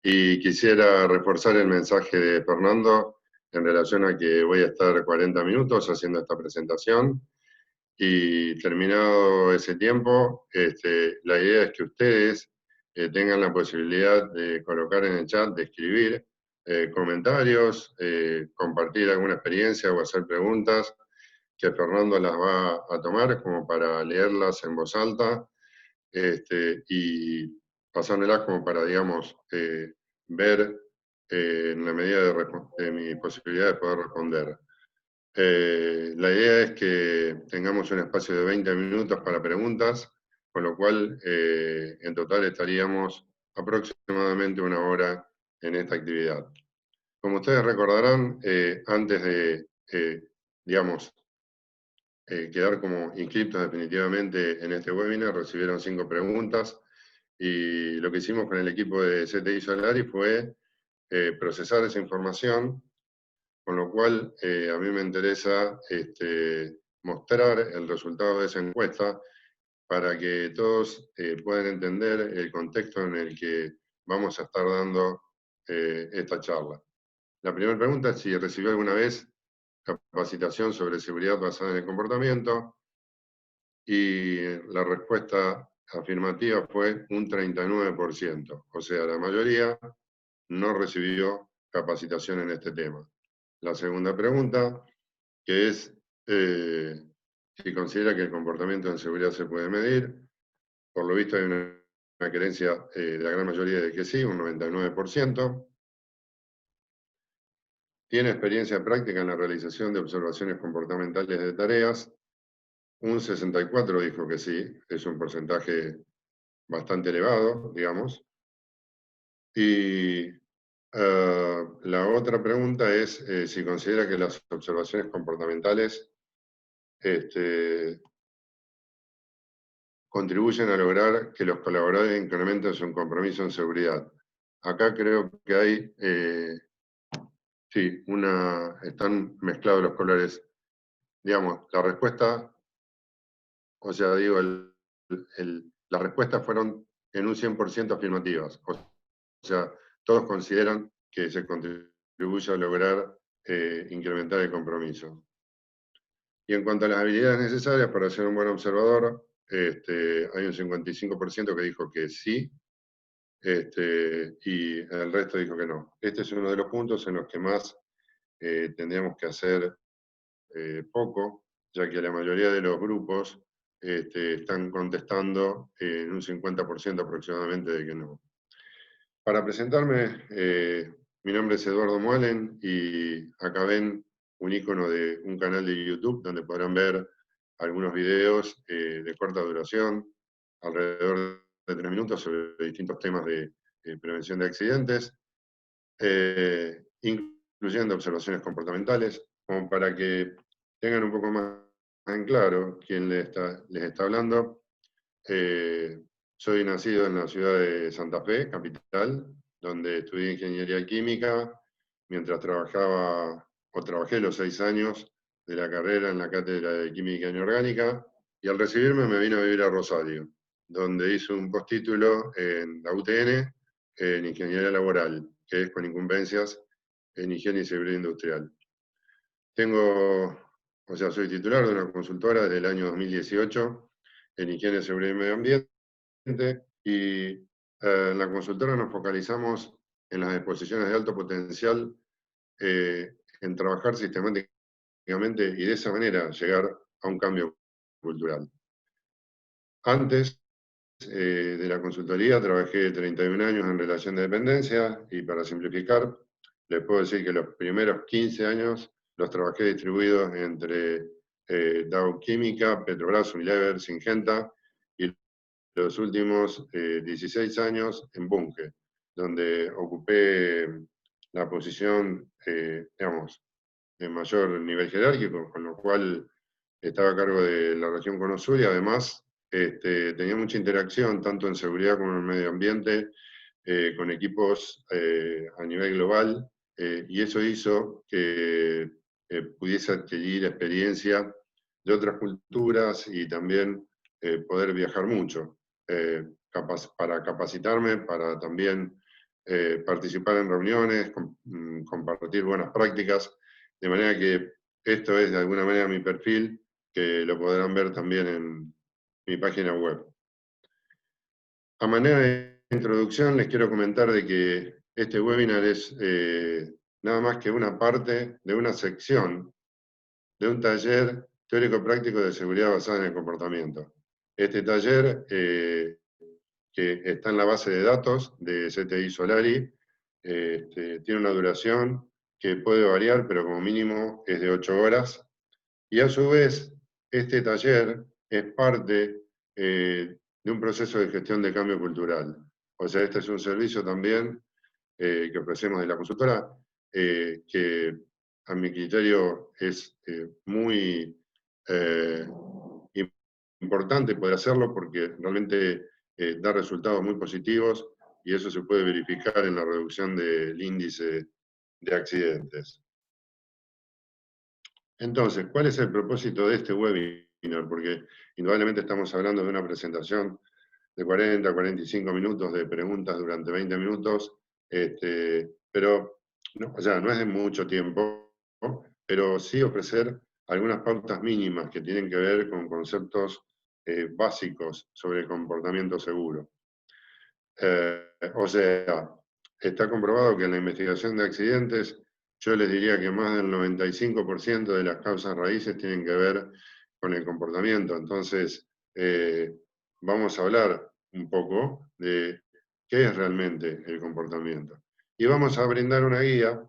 Y quisiera reforzar el mensaje de Fernando en relación a que voy a estar 40 minutos haciendo esta presentación y terminado ese tiempo, la idea es que ustedes tengan la posibilidad de colocar en el chat, de escribir comentarios, compartir alguna experiencia o hacer preguntas que Fernando las va a tomar como para leerlas en voz alta y pasármelas como para, digamos, ver en la medida de mi posibilidad de poder responder. La idea es que tengamos un espacio de 20 minutos para preguntas, con lo cual en total estaríamos aproximadamente una hora en esta actividad. Como ustedes recordarán, antes de, digamos, quedar como inscriptos definitivamente en este webinar, recibieron 5 preguntas y lo que hicimos con el equipo de CTI Solari fue procesar esa información, con lo cual a mí me interesa mostrar el resultado de esa encuesta para que todos puedan entender el contexto en el que vamos a estar dando esta charla. La primera pregunta es si recibió alguna vez capacitación sobre seguridad basada en el comportamiento, y la respuesta afirmativa fue un 39%, o sea, la mayoría no recibió capacitación en este tema. La segunda pregunta, que es si considera que el comportamiento en seguridad se puede medir. Por lo visto hay una creencia de la gran mayoría de que sí, un 99%. Tiene experiencia práctica en la realización de observaciones comportamentales de tareas. Un 64% dijo que sí, es un porcentaje bastante elevado, digamos. Y la otra pregunta es si considera que las observaciones comportamentales contribuyen a lograr que los colaboradores incrementen su compromiso en seguridad. Acá creo que hay, sí, están mezclados los colores. Digamos, la respuesta, o sea, digo, las respuestas fueron en un 100% afirmativas. O sea, todos consideran que se contribuye a lograr incrementar el compromiso. Y en cuanto a las habilidades necesarias para ser un buen observador, hay un 55% que dijo que sí, y el resto dijo que no. Este es uno de los puntos en los que más tendríamos que hacer poco, ya que la mayoría de los grupos están contestando en un 50% aproximadamente de que no. Para presentarme, mi nombre es Eduardo Mualen y acá ven un icono de un canal de YouTube donde podrán ver algunos videos de corta duración, alrededor de 3 minutos, sobre distintos temas de prevención de accidentes, incluyendo observaciones comportamentales, como para que tengan un poco más en claro quién les está hablando. Soy nacido en la ciudad de Santa Fe, capital, donde estudié ingeniería química, mientras trabajé los 6 años de la carrera en la cátedra de química inorgánica, y al recibirme me vine a vivir a Rosario, donde hice un postítulo en la UTN en ingeniería laboral, que es con incumbencias en higiene y seguridad industrial. Soy titular de una consultora desde el año 2018 en higiene, seguridad y medio ambiente, y en la consultora nos focalizamos en las exposiciones de alto potencial, en trabajar sistemáticamente y de esa manera llegar a un cambio cultural. Antes de la consultoría trabajé 31 años en relación de dependencia, y para simplificar, les puedo decir que los primeros 15 años los trabajé distribuidos entre Dow Química, Petrobras, Unilever, Syngenta, y los últimos 16 años en Bunge, donde ocupé la posición, digamos, de mayor nivel jerárquico, con lo cual estaba a cargo de la región Cono Sur y además tenía mucha interacción, tanto en seguridad como en medio ambiente, con equipos a nivel global, y eso hizo que pudiese adquirir experiencia de otras culturas y también poder viajar mucho, para capacitarme, para también participar en reuniones, compartir buenas prácticas, de manera que esto es de alguna manera mi perfil, que lo podrán ver también en mi página web. A manera de introducción les quiero comentar de que este webinar es nada más que una parte de una sección de un taller teórico-práctico de seguridad basada en el comportamiento. Este taller, que está en la base de datos de CTI Solari, tiene una duración que puede variar, pero como mínimo es de 8 horas. Y a su vez, este taller es parte de un proceso de gestión de cambio cultural. O sea, este es un servicio también que ofrecemos de la consultora, que a mi criterio es muy importante poder hacerlo porque realmente da resultados muy positivos y eso se puede verificar en la reducción del índice de accidentes. Entonces, ¿cuál es el propósito de este webinar? Porque indudablemente estamos hablando de una presentación de 40 a 45 minutos de preguntas durante 20 minutos, pero no, o sea, no es de mucho tiempo, ¿no? Pero sí ofrecer algunas pautas mínimas que tienen que ver con conceptos básicos sobre el comportamiento seguro. O sea, está comprobado que en la investigación de accidentes, yo les diría que más del 95% de las causas raíces tienen que ver con el comportamiento. Entonces, vamos a hablar un poco de qué es realmente el comportamiento. Y vamos a brindar una guía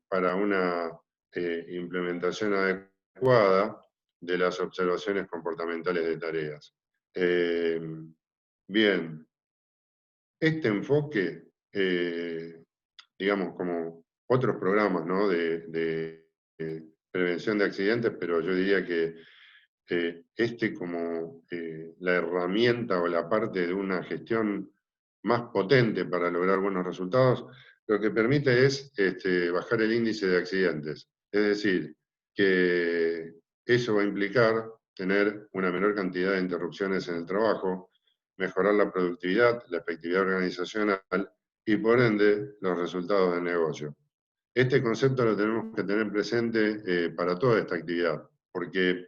para una implementación adecuada de las observaciones comportamentales de tareas. Bien, este enfoque, digamos, como otros programas, ¿no?, de prevención de accidentes, pero yo diría que como la herramienta o la parte de una gestión más potente para lograr buenos resultados, lo que permite es bajar el índice de accidentes. Es decir, que eso va a implicar tener una menor cantidad de interrupciones en el trabajo, mejorar la productividad, la efectividad organizacional y por ende los resultados del negocio. Este concepto lo tenemos que tener presente para toda esta actividad, porque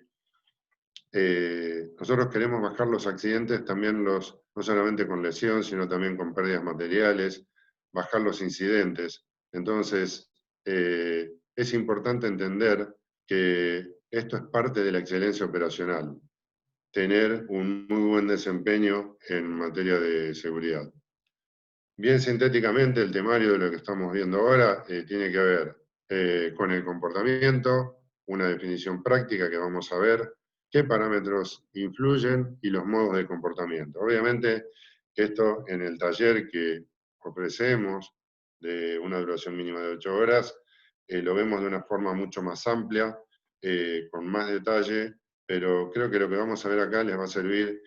nosotros queremos bajar los accidentes, también no solamente con lesión, sino también con pérdidas materiales, bajar los incidentes. Entonces, es importante entender que esto es parte de la excelencia operacional, tener un muy buen desempeño en materia de seguridad. Bien sintéticamente, el temario de lo que estamos viendo ahora tiene que ver con el comportamiento, una definición práctica que vamos a ver, qué parámetros influyen y los modos de comportamiento. Obviamente, esto en el taller que ofrecemos, de una duración mínima de 8 horas, lo vemos de una forma mucho más amplia, con más detalle, pero creo que lo que vamos a ver acá les va a servir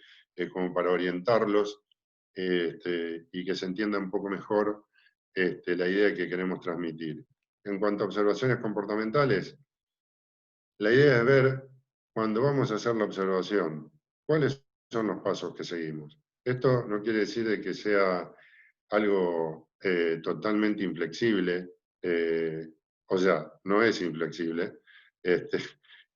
como para orientarlos y que se entienda un poco mejor la idea que queremos transmitir. En cuanto a observaciones comportamentales, la idea es ver, cuando vamos a hacer la observación, cuáles son los pasos que seguimos. Esto no quiere decir de que sea algo totalmente inflexible, o sea, no es inflexible,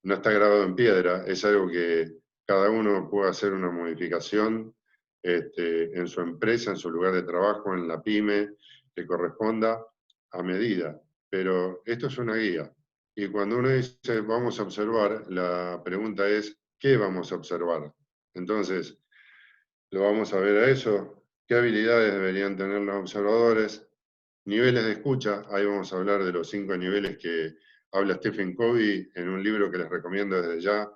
no está grabado en piedra, es algo que cada uno puede hacer una modificación en su empresa, en su lugar de trabajo, en la pyme, que corresponda a medida. Pero esto es una guía. Y cuando uno dice vamos a observar, la pregunta es ¿qué vamos a observar? Entonces, lo vamos a ver a eso. ¿Qué habilidades deberían tener los observadores? Niveles de escucha. Ahí vamos a hablar de los 5 niveles que habla Stephen Covey en un libro que les recomiendo desde ya,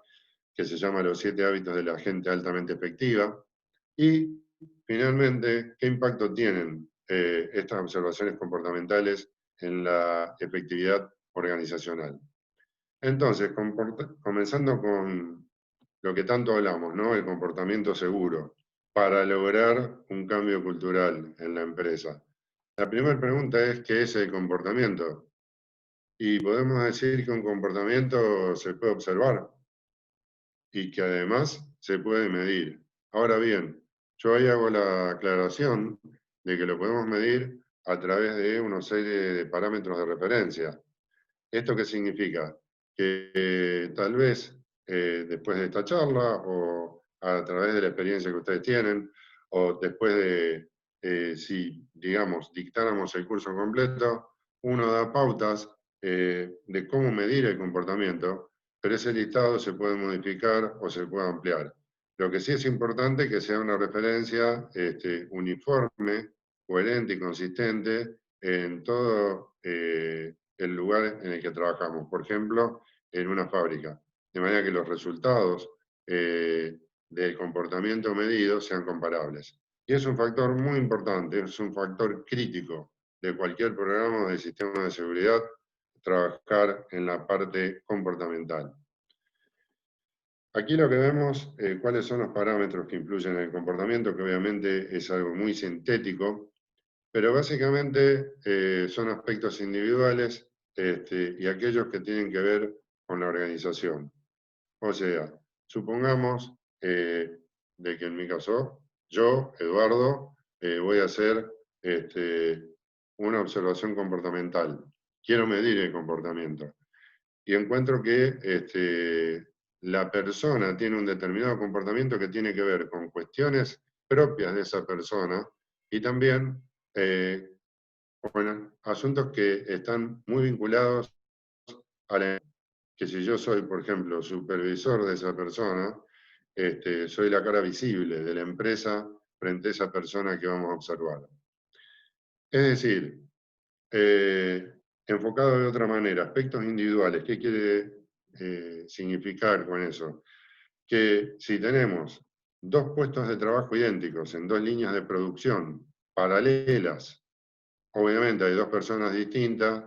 que se llama Los 7 hábitos de la gente altamente efectiva. Y finalmente, ¿qué impacto tienen estas observaciones comportamentales en la efectividad organizacional? Entonces, comenzando con lo que tanto hablamos, ¿no?, el comportamiento seguro, para lograr un cambio cultural en la empresa. La primera pregunta es, ¿qué es el comportamiento? Y podemos decir que un comportamiento se puede observar y que además se puede medir. Ahora bien, yo ahí hago la aclaración de que lo podemos medir a través de una serie de parámetros de referencia. ¿Esto qué significa? Que tal vez después de esta charla o a través de la experiencia que ustedes tienen o después de, si digamos, dictáramos el curso completo, uno da pautas de cómo medir el comportamiento, pero ese listado se puede modificar o se puede ampliar. Lo que sí es importante es que sea una referencia uniforme, coherente y consistente en todo el lugar en el que trabajamos. Por ejemplo, en una fábrica. De manera que los resultados del comportamiento medido sean comparables. Y es un factor muy importante, es un factor crítico de cualquier programa de sistema de seguridad, trabajar en la parte comportamental. Aquí lo que vemos, cuáles son los parámetros que influyen en el comportamiento, que obviamente es algo muy sintético, pero básicamente son aspectos individuales y aquellos que tienen que ver con la organización. O sea, supongamos de que en mi caso, yo, Eduardo, voy a hacer una observación comportamental. Quiero medir el comportamiento. Y encuentro que la persona tiene un determinado comportamiento que tiene que ver con cuestiones propias de esa persona y también con asuntos que están muy vinculados a la que si yo soy, por ejemplo, supervisor de esa persona, soy la cara visible de la empresa frente a esa persona que vamos a observar. Es decir, enfocado de otra manera, aspectos individuales, ¿qué quiere significar con eso? Que si tenemos dos puestos de trabajo idénticos en dos líneas de producción paralelas, obviamente hay dos personas distintas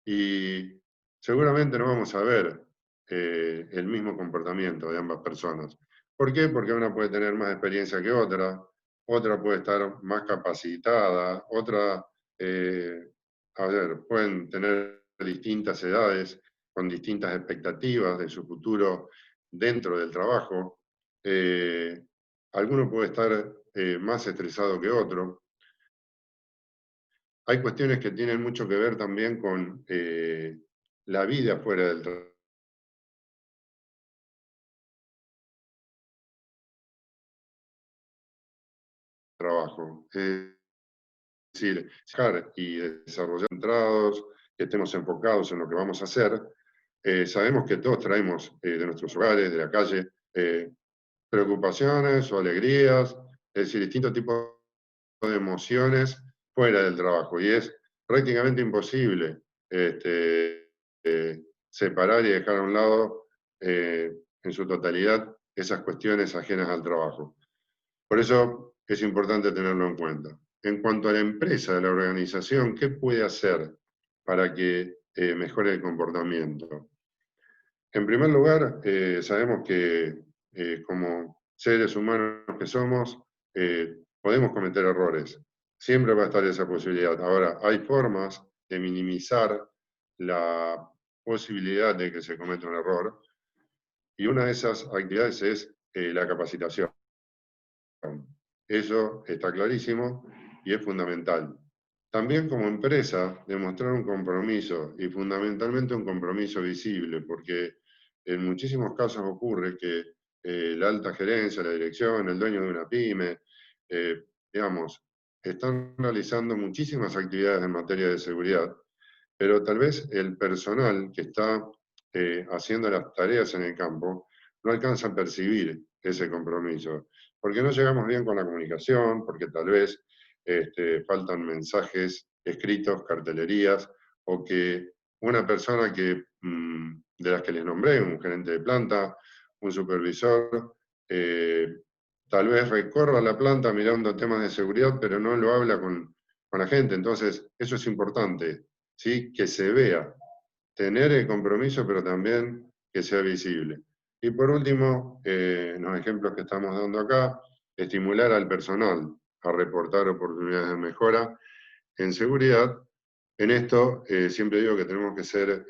y seguramente no vamos a ver el mismo comportamiento de ambas personas. ¿Por qué? Porque una puede tener más experiencia que otra puede estar más capacitada, otra, a ver, pueden tener distintas edades, con distintas expectativas de su futuro dentro del trabajo. Alguno puede estar más estresado que otro. Hay cuestiones que tienen mucho que ver también con la vida fuera del trabajo. Es decir, dejar y desarrollar centrados, que estemos enfocados en lo que vamos a hacer. Sabemos que todos traemos de nuestros hogares, de la calle, preocupaciones o alegrías, es decir, distintos tipos de emociones fuera del trabajo. Y es prácticamente imposible separar y dejar a un lado en su totalidad esas cuestiones ajenas al trabajo. Por eso es importante tenerlo en cuenta. En cuanto a la empresa, a la organización, ¿qué puede hacer para que mejore el comportamiento? En primer lugar, sabemos que como seres humanos que somos, podemos cometer errores. Siempre va a estar esa posibilidad. Ahora, hay formas de minimizar la posibilidad de que se cometa un error, y una de esas actividades es la capacitación. Eso está clarísimo y es fundamental. También como empresa, demostrar un compromiso y fundamentalmente un compromiso visible, porque en muchísimos casos ocurre que la alta gerencia, la dirección, el dueño de una pyme, digamos, están realizando muchísimas actividades en materia de seguridad, pero tal vez el personal que está haciendo las tareas en el campo no alcanza a percibir ese compromiso, porque no llegamos bien con la comunicación, porque tal vez faltan mensajes escritos, cartelerías, o que una persona de las que les nombré, un gerente de planta, un supervisor, tal vez recorra la planta mirando temas de seguridad, pero no lo habla con la gente. Entonces, eso es importante, ¿sí? Que se vea, tener el compromiso, pero también que sea visible. Y por último, en los ejemplos que estamos dando acá, estimular al personal a reportar oportunidades de mejora en seguridad. En esto siempre digo que tenemos que ser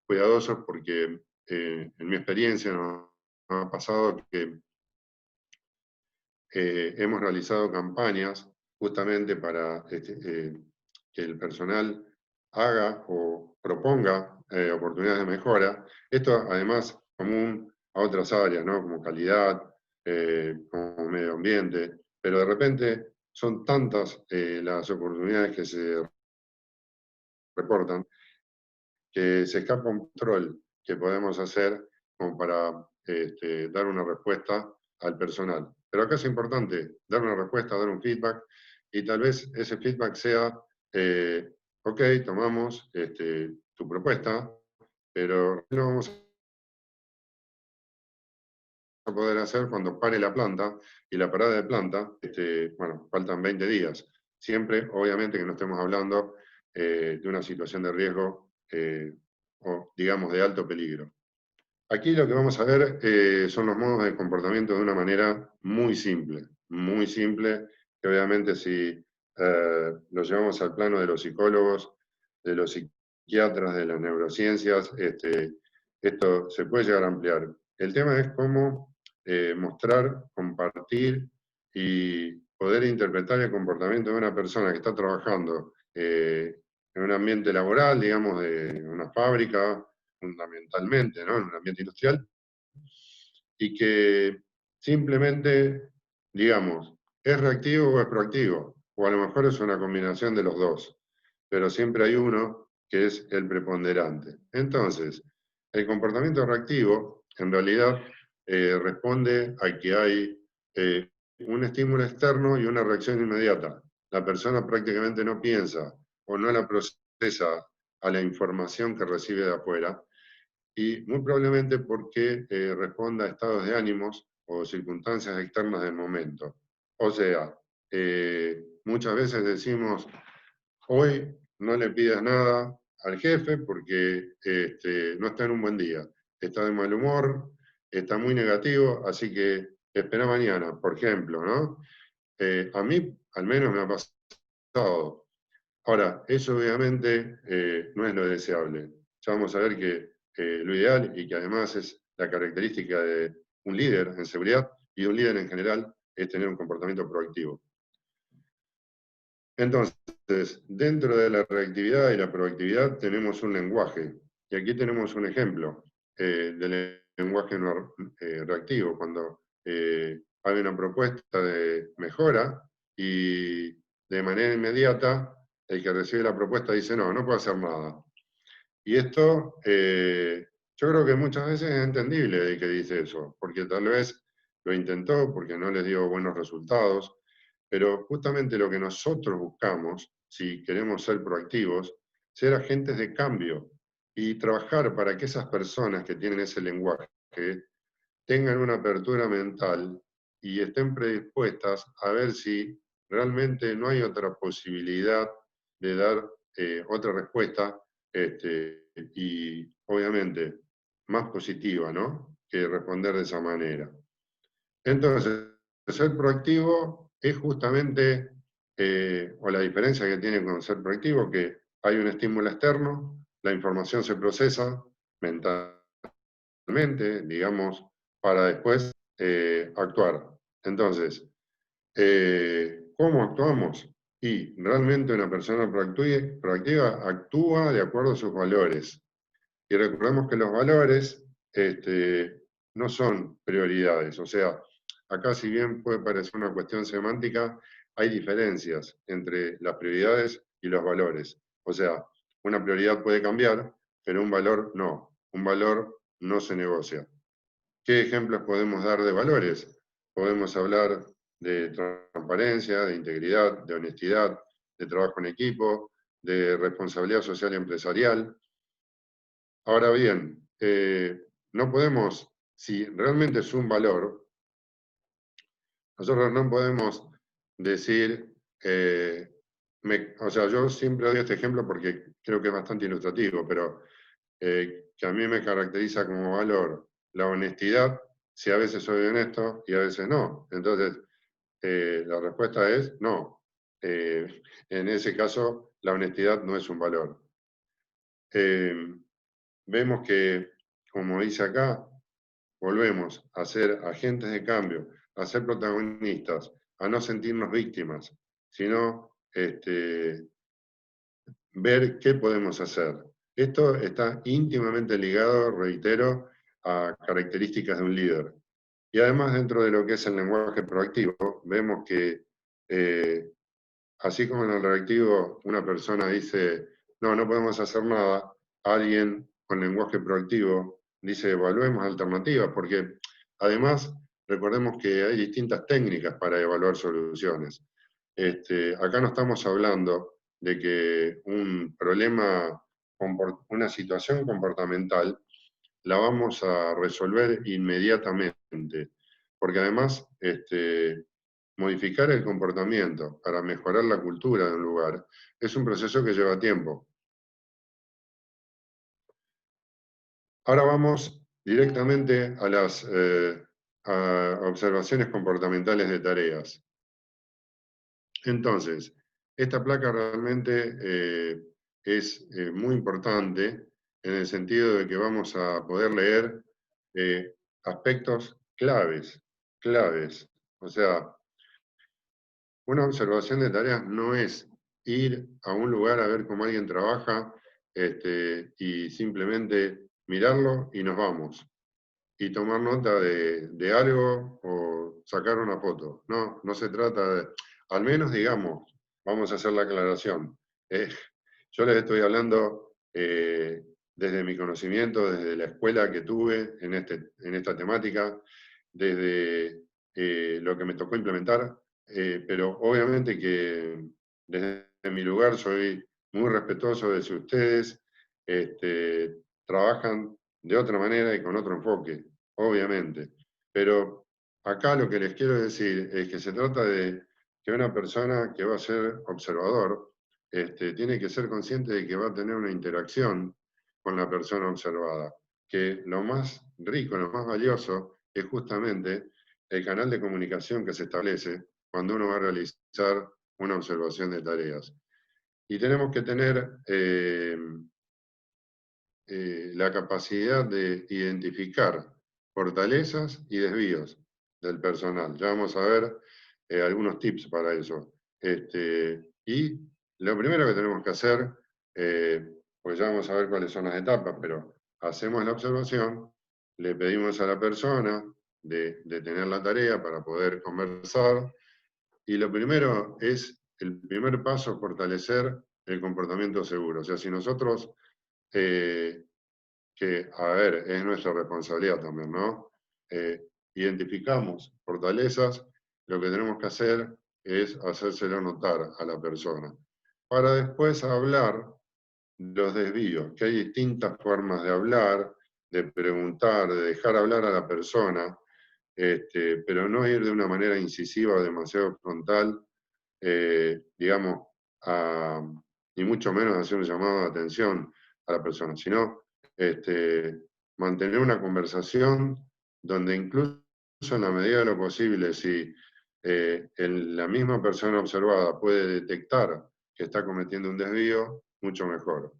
cuidadosos porque en mi experiencia nos ha pasado que hemos realizado campañas justamente para que el personal haga o proponga oportunidades de mejora. Esto además común a otras áreas, ¿no? Como calidad, como medio ambiente, pero de repente son tantas las oportunidades que se reportan que se escapa un control que podemos hacer como para dar una respuesta al personal. Pero acá es importante dar una respuesta, dar un feedback, y tal vez ese feedback sea, ok, tomamos tu propuesta, pero no vamos a poder hacer cuando pare la planta, y la parada de planta, bueno, faltan 20 días. Siempre, obviamente, que no estemos hablando de una situación de riesgo o, digamos, de alto peligro. Aquí lo que vamos a ver son los modos de comportamiento de una manera muy simple, que obviamente si lo llevamos al plano de los psicólogos, de los psiquiatras, de las neurociencias, esto se puede llegar a ampliar. El tema es cómo mostrar, compartir y poder interpretar el comportamiento de una persona que está trabajando en un ambiente laboral, digamos, de una fábrica, fundamentalmente, ¿no? En un ambiente industrial, y que simplemente, digamos, es reactivo o es proactivo, o a lo mejor es una combinación de los dos, pero siempre hay uno que es el preponderante. Entonces, el comportamiento reactivo, en realidad, responde a que hay un estímulo externo y una reacción inmediata. La persona prácticamente no piensa o no la procesa a la información que recibe de afuera, y muy probablemente porque responda a estados de ánimos o circunstancias externas del momento. O sea, muchas veces decimos, hoy no le pidas nada al jefe porque no está en un buen día, está de mal humor, está muy negativo, así que espera mañana, por ejemplo, ¿no? A mí al menos me ha pasado. Ahora, eso obviamente no es lo deseable. Ya vamos a ver que lo ideal, y que además es la característica de un líder en seguridad y de un líder en general, es tener un comportamiento proactivo. Entonces, dentro de la reactividad y la proactividad tenemos un lenguaje. Y aquí tenemos un ejemplo del lenguaje reactivo, cuando hay una propuesta de mejora y de manera inmediata el que recibe la propuesta dice, no, no puedo hacer nada. Y esto yo creo que muchas veces es entendible de que dice eso, porque tal vez lo intentó, porque no les dio buenos resultados, pero justamente lo que nosotros buscamos, si queremos ser proactivos, ser agentes de cambio y trabajar para que esas personas que tienen ese lenguaje tengan una apertura mental y estén predispuestas a ver si realmente no hay otra posibilidad de dar otra respuesta, y obviamente más positiva, ¿no? Que responder de esa manera. Entonces, ser proactivo es justamente, o la diferencia que tiene con ser proactivo, que hay un estímulo externo, la información se procesa mentalmente, digamos, para después actuar. Entonces, ¿cómo actuamos? Y realmente una persona proactiva actúa de acuerdo a sus valores. Y recordemos que los valores no son prioridades. O sea, acá si bien puede parecer una cuestión semántica, hay diferencias entre las prioridades y los valores. O sea, una prioridad puede cambiar, pero un valor no. Un valor no se negocia. ¿Qué ejemplos podemos dar de valores? Podemos hablar de transparencia, de integridad, de honestidad, de trabajo en equipo, de responsabilidad social y empresarial. Ahora bien, no podemos, si realmente es un valor, nosotros no podemos decir, o sea, yo siempre doy este ejemplo porque creo que es bastante ilustrativo, pero que a mí me caracteriza como valor la honestidad, si a veces soy honesto y a veces no. Entonces, la respuesta es no. En ese caso, la honestidad no es un valor. Vemos que, como dice acá, volvemos a ser agentes de cambio, a ser protagonistas, a no sentirnos víctimas, sino ver qué podemos hacer. Esto está íntimamente ligado, reitero, a características de un líder. Y además dentro de lo que es el lenguaje proactivo, vemos que así como en el reactivo una persona dice, no, no podemos hacer nada, alguien con lenguaje proactivo dice, evaluemos alternativas, porque además recordemos que hay distintas técnicas para evaluar soluciones. Acá no estamos hablando de que un problema, una situación comportamental, la vamos a resolver inmediatamente, porque además modificar el comportamiento para mejorar la cultura de un lugar es un proceso que lleva tiempo. Ahora vamos directamente a las a observaciones comportamentales de tareas. Entonces, esta placa realmente es muy importante en el sentido de que vamos a poder leer aspectos claves. O sea, una observación de tareas no es ir a un lugar a ver cómo alguien trabaja y simplemente mirarlo y nos vamos. Y tomar nota de algo o sacar una foto. No, no se trata de, al menos digamos, vamos a hacer la aclaración. Yo les estoy hablando desde mi conocimiento, desde la escuela que tuve en esta temática, desde lo que me tocó implementar, pero obviamente que desde mi lugar soy muy respetuoso de si ustedes trabajan de otra manera y con otro enfoque, obviamente. Pero acá lo que les quiero decir es que se trata de que una persona que va a ser observador tiene que ser consciente de que va a tener una interacción con la persona observada, que lo más rico, lo más valioso es justamente el canal de comunicación que se establece cuando uno va a realizar una observación de tareas. Y tenemos que tener la capacidad de identificar fortalezas y desvíos del personal. Ya vamos a ver algunos tips para eso. Y lo primero que tenemos que hacer, pues ya vamos a ver cuáles son las etapas, pero hacemos la observación, le pedimos a la persona de tener la tarea para poder conversar, y lo primero es, el primer paso, fortalecer el comportamiento seguro. O sea, si nosotros que, a ver, es nuestra responsabilidad también, ¿no? Identificamos fortalezas, lo que tenemos que hacer es hacérselo notar a la persona, para después hablar los desvíos, que hay distintas formas de hablar, de preguntar, de dejar hablar a la persona, pero no ir de una manera incisiva o demasiado frontal, digamos, ni mucho menos hacer un llamado de atención a la persona, sino mantener una conversación donde incluso en la medida de lo posible, si la misma persona observada puede detectar que está cometiendo un desvío, mucho mejor.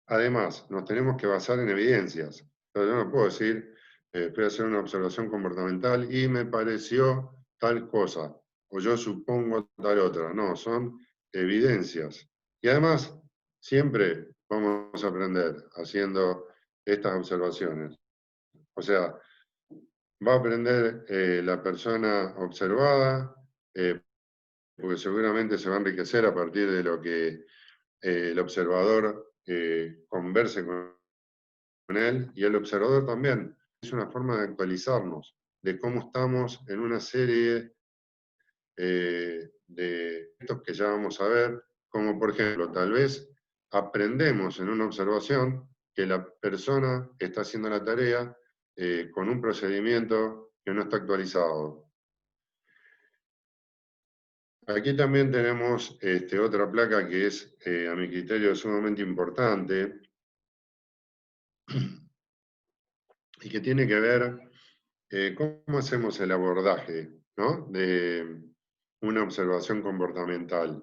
Además, nos tenemos que basar en evidencias. Yo no puedo decir, fui a hacer una observación comportamental y me pareció tal cosa, o yo supongo tal otra. No, son evidencias. Y además, siempre vamos a aprender haciendo estas observaciones. O sea, va a aprender la persona observada, porque seguramente se va a enriquecer a partir de lo que el observador converse con él, y el observador también. Es una forma de actualizarnos, de cómo estamos en una serie de estos que ya vamos a ver, como por ejemplo, tal vez aprendemos en una observación que la persona está haciendo la tarea con un procedimiento que no está actualizado. Aquí también tenemos otra placa que es, a mi criterio, sumamente importante y que tiene que ver cómo hacemos el abordaje, ¿no?, de una observación comportamental.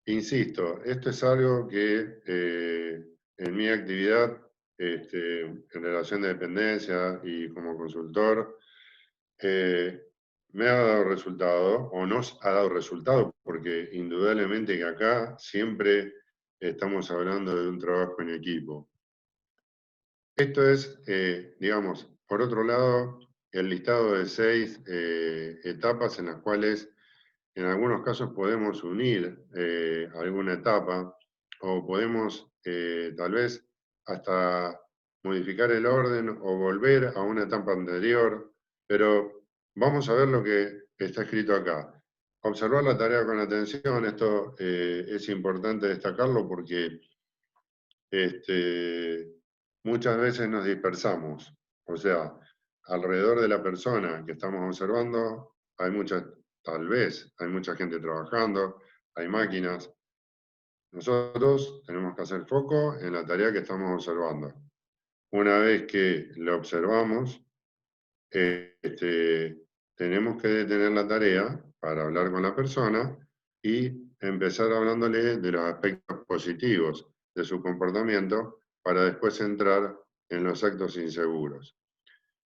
Insisto, esto es algo que en mi actividad en relación de dependencia y como consultor, me ha dado resultado, o nos ha dado resultado, porque indudablemente que acá siempre estamos hablando de un trabajo en equipo. Esto es, digamos, por otro lado, el listado de 6 etapas en las cuales en algunos casos podemos unir alguna etapa o podemos tal vez hasta modificar el orden o volver a una etapa anterior, pero vamos a ver lo que está escrito acá. Observar la tarea con atención, esto es importante destacarlo porque muchas veces nos dispersamos, o sea, alrededor de la persona que estamos observando hay mucha, tal vez, hay mucha gente trabajando, hay máquinas. Nosotros tenemos que hacer foco en la tarea que estamos observando. Una vez que lo observamos, tenemos que detener la tarea para hablar con la persona y empezar hablándole de los aspectos positivos de su comportamiento para después entrar en los actos inseguros.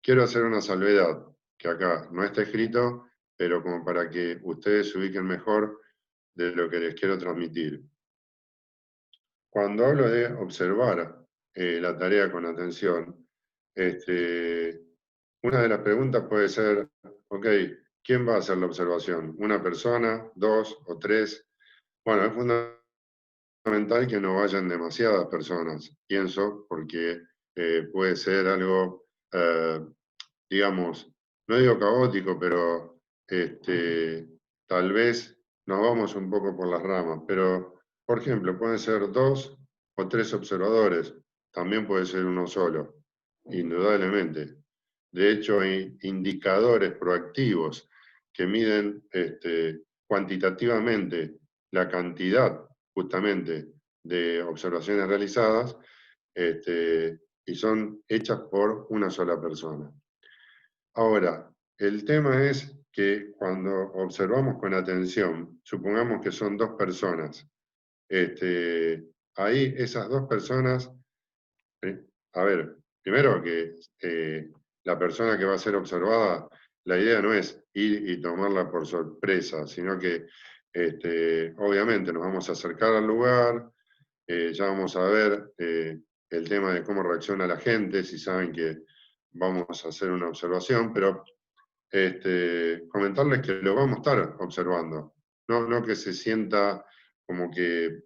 Quiero hacer una salvedad, que acá no está escrito, pero como para que ustedes se ubiquen mejor de lo que les quiero transmitir. Cuando hablo de observar la tarea con atención, una de las preguntas puede ser, ok, ¿quién va a hacer la observación? ¿Una persona, dos o tres? Bueno, es fundamental que no vayan demasiadas personas, pienso, porque puede ser algo, digamos, no digo caótico, pero tal vez nos vamos un poco por las ramas. Pero, por ejemplo, pueden ser 2 o 3 observadores, también puede ser uno solo, indudablemente. De hecho, hay indicadores proactivos que miden cuantitativamente la cantidad justamente de observaciones realizadas y son hechas por una sola persona. Ahora, el tema es que cuando observamos con atención, supongamos que son 2 personas, ahí esas 2 personas, a ver, primero que la persona que va a ser observada, la idea no es ir y tomarla por sorpresa, sino que obviamente nos vamos a acercar al lugar, ya vamos a ver el tema de cómo reacciona la gente, si saben que vamos a hacer una observación, pero comentarles que lo vamos a estar observando, no que se sienta como que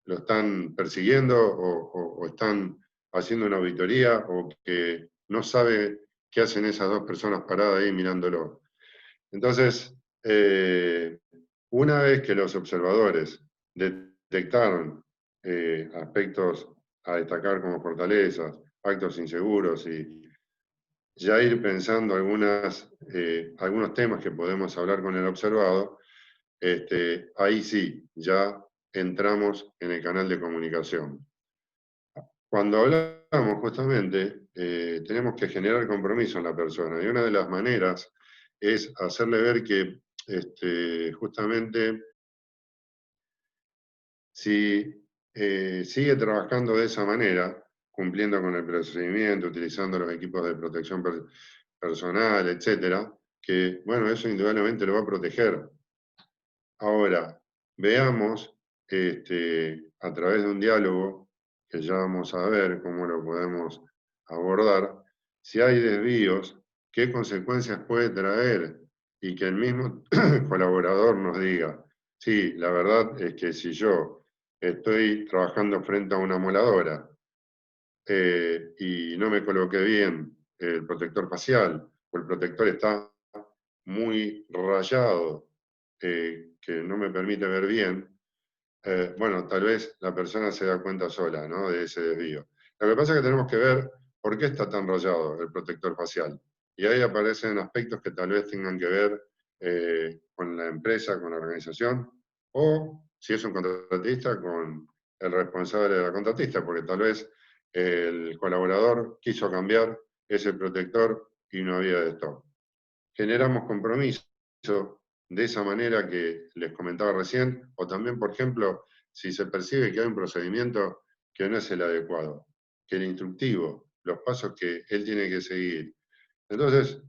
lo están persiguiendo o están haciendo una auditoría o que no sabe qué hacen esas 2 personas paradas ahí mirándolo. Entonces, una vez que los observadores detectaron aspectos a destacar como fortalezas, actos inseguros y ya ir pensando algunos temas que podemos hablar con el observado, ahí sí, ya entramos en el canal de comunicación. Cuando hablamos justamente, tenemos que generar compromiso en la persona y una de las maneras es hacerle ver que justamente si sigue trabajando de esa manera, cumpliendo con el procedimiento, utilizando los equipos de protección personal, etcétera, que, bueno, eso indudablemente lo va a proteger. Ahora, veamos a través de un diálogo, que ya vamos a ver cómo lo podemos abordar, si hay desvíos, qué consecuencias puede traer y que el mismo colaborador nos diga, sí, la verdad es que si yo estoy trabajando frente a una moladora y no me coloqué bien el protector facial o el protector está muy rayado, que no me permite ver bien, bueno, tal vez la persona se da cuenta sola, ¿no?, de ese desvío. Lo que pasa es que tenemos que ver por qué está tan rayado el protector facial. Y ahí aparecen aspectos que tal vez tengan que ver con la empresa, con la organización, o si es un contratista, con el responsable de la contratista, porque tal vez el colaborador quiso cambiar ese protector y no había de stock. Generamos compromiso de esa manera que les comentaba recién, o también, por ejemplo, si se percibe que hay un procedimiento que no es el adecuado, que el instructivo, los pasos que él tiene que seguir. Entonces,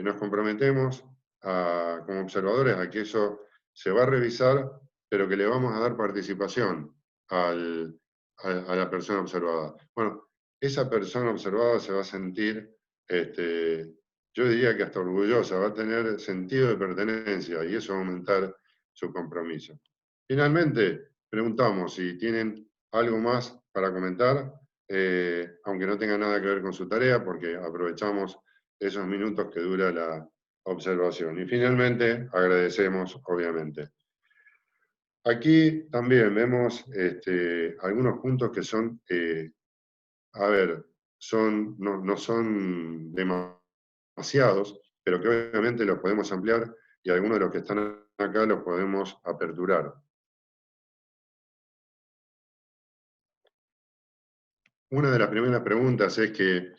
nos comprometemos como observadores a que eso se va a revisar, pero que le vamos a dar participación a la persona observada. Bueno, esa persona observada se va a sentir, yo diría que hasta orgullosa, va a tener sentido de pertenencia y eso va a aumentar su compromiso. Finalmente, preguntamos si tienen algo más para comentar, aunque no tenga nada que ver con su tarea, porque aprovechamos esos minutos que dura la observación. Y finalmente, agradecemos, obviamente. Aquí también vemos algunos puntos que son, a ver, no son demasiados, pero que obviamente los podemos ampliar y algunos de los que están acá los podemos aperturar. Una de las primeras preguntas es que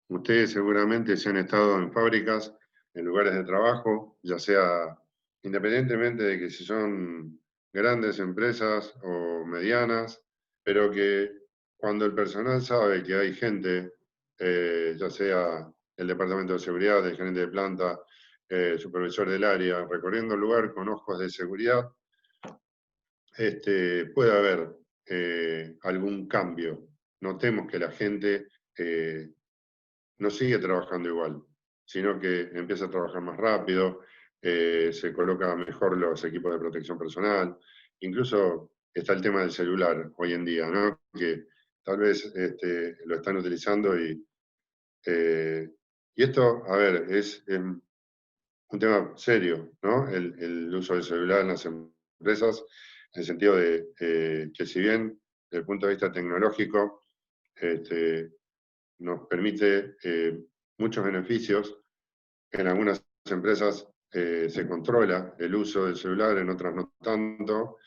ustedes seguramente se han estado en fábricas, en lugares de trabajo, ya sea independientemente de que si son grandes empresas o medianas, pero que cuando el personal sabe que hay gente, ya sea el departamento de seguridad, el gerente de planta, el supervisor del área, recorriendo el lugar con ojos de seguridad, puede haber algún cambio. Notemos que la gente no sigue trabajando igual, sino que empieza a trabajar más rápido, se colocan mejor los equipos de protección personal, incluso está el tema del celular hoy en día, ¿no? Que tal vez lo están utilizando y esto, a ver, es un tema serio, ¿no? El uso del celular en las empresas, en el sentido de que si bien desde el punto de vista tecnológico nos permite muchos beneficios, en algunas empresas se controla el uso del celular, en otras no tanto,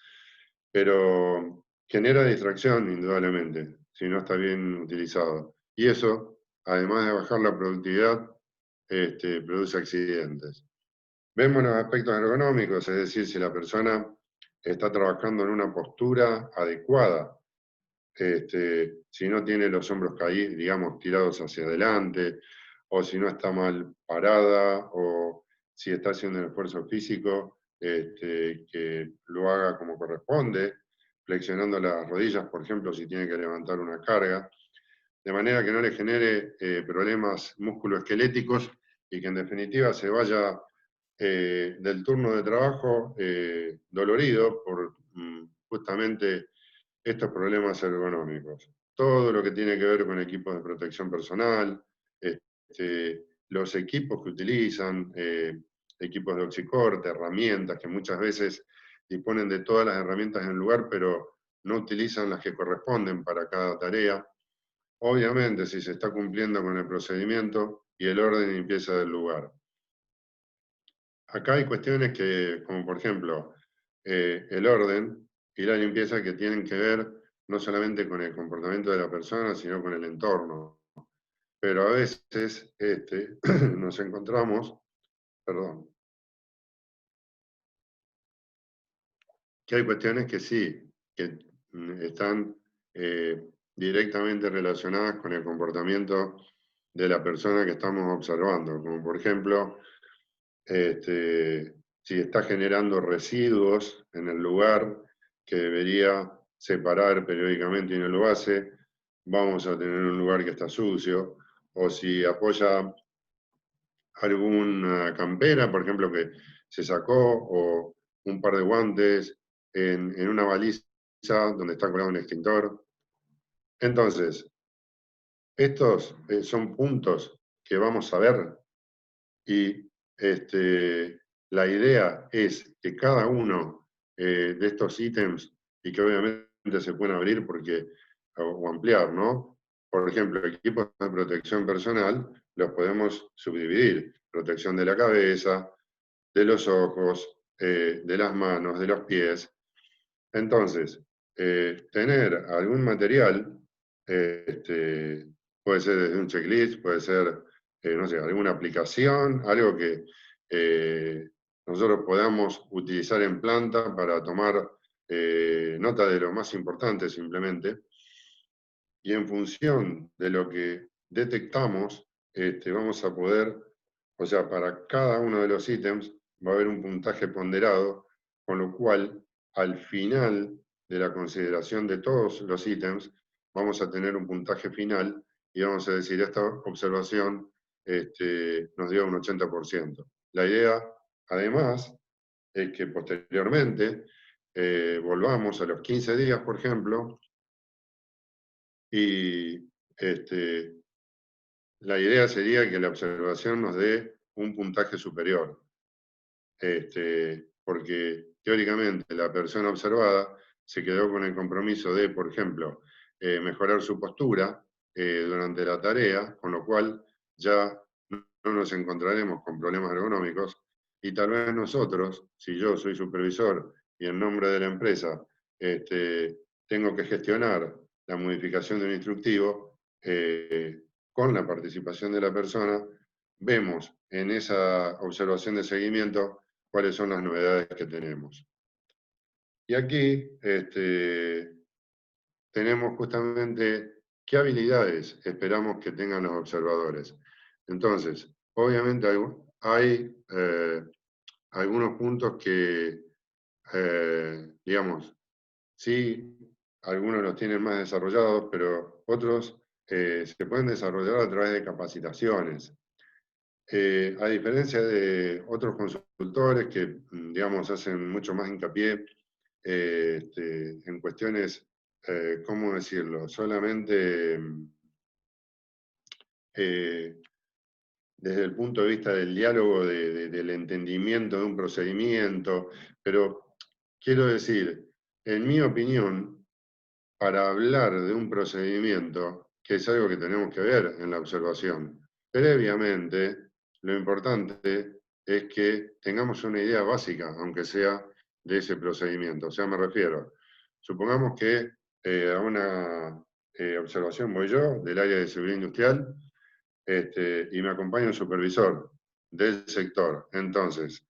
pero genera distracción indudablemente, si no está bien utilizado. Y eso, además de bajar la productividad, produce accidentes. Vemos los aspectos ergonómicos, es decir, si la persona está trabajando en una postura adecuada, si no tiene los hombros caídos, digamos, tirados hacia adelante, o si no está mal parada, o si está haciendo un esfuerzo físico, que lo haga como corresponde, flexionando las rodillas, por ejemplo, si tiene que levantar una carga, de manera que no le genere problemas musculoesqueléticos y que en definitiva se vaya del turno de trabajo dolorido por justamente estos problemas ergonómicos. Todo lo que tiene que ver con equipos de protección personal, los equipos que utilizan, equipos de oxicorte, herramientas que muchas veces disponen de todas las herramientas en el lugar, pero no utilizan las que corresponden para cada tarea. Obviamente, si se está cumpliendo con el procedimiento y el orden y limpieza del lugar. Acá hay cuestiones que, como por ejemplo, el orden y la limpieza que tienen que ver no solamente con el comportamiento de la persona, sino con el entorno. Pero a veces nos encontramos, perdón, que hay cuestiones que sí, que están directamente relacionadas con el comportamiento de la persona que estamos observando, como por ejemplo, si está generando residuos en el lugar que debería separar periódicamente y no lo hace, vamos a tener un lugar que está sucio, o si apoya alguna campera, por ejemplo, que se sacó, o un par de guantes en una baliza donde está colgado un extintor. Entonces, estos son puntos que vamos a ver y la idea es que cada uno de estos ítems, y que obviamente se pueden abrir o ampliar, ¿no? Por ejemplo, equipos de protección personal los podemos subdividir. Protección de la cabeza, de los ojos, de las manos, de los pies. Entonces, tener algún material, puede ser desde un checklist, puede ser, no sé, alguna aplicación, algo que nosotros podamos utilizar en planta para tomar nota de lo más importante simplemente, y en función de lo que detectamos, vamos a poder O sea, para cada uno de los ítems va a haber un puntaje ponderado, con lo cual al final de la consideración de todos los ítems vamos a tener un puntaje final y vamos a decir, esta observación nos dio un 80%. La idea, además, es que posteriormente volvamos a los 15 días, por ejemplo, y la idea sería que la observación nos dé un puntaje superior, porque teóricamente la persona observada se quedó con el compromiso de, por ejemplo, mejorar su postura durante la tarea, con lo cual ya no nos encontraremos con problemas ergonómicos y tal vez nosotros, si yo soy supervisor y en nombre de la empresa tengo que gestionar la modificación de un instructivo, con la participación de la persona, vemos en esa observación de seguimiento cuáles son las novedades que tenemos. Y aquí tenemos justamente qué habilidades esperamos que tengan los observadores. Entonces, obviamente hay algunos puntos que, digamos, sí, algunos los tienen más desarrollados, pero otros se pueden desarrollar a través de capacitaciones. A diferencia de otros consultores que, digamos, hacen mucho más hincapié en cuestiones, ¿cómo decirlo? Solamente desde el punto de vista del diálogo, del entendimiento de un procedimiento, pero quiero decir, en mi opinión, para hablar de un procedimiento, que es algo que tenemos que ver en la observación, previamente, lo importante es que tengamos una idea básica, aunque sea de ese procedimiento. O sea, me refiero, supongamos que a una observación voy yo del área de seguridad industrial y me acompaña un supervisor del sector. Entonces,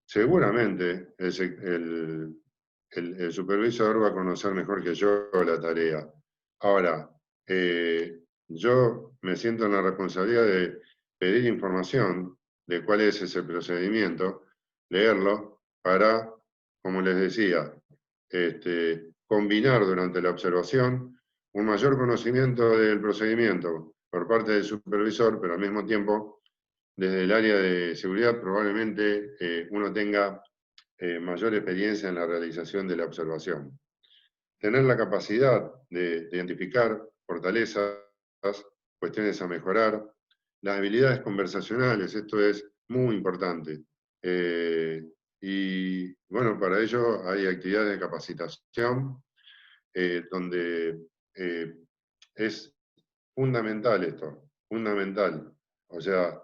seguramente el supervisor va a conocer mejor que yo la tarea. Ahora, yo me siento en la responsabilidad de pedir información de cuál es ese procedimiento, leerlo, para, como les decía, combinar durante la observación un mayor conocimiento del procedimiento por parte del supervisor, pero al mismo tiempo, desde el área de seguridad, probablemente uno tenga mayor experiencia en la realización de la observación. Tener la capacidad de identificar fortalezas, cuestiones a mejorar, las habilidades conversacionales, esto es muy importante. Y bueno, para ello hay actividades de capacitación donde es fundamental esto, fundamental. O sea,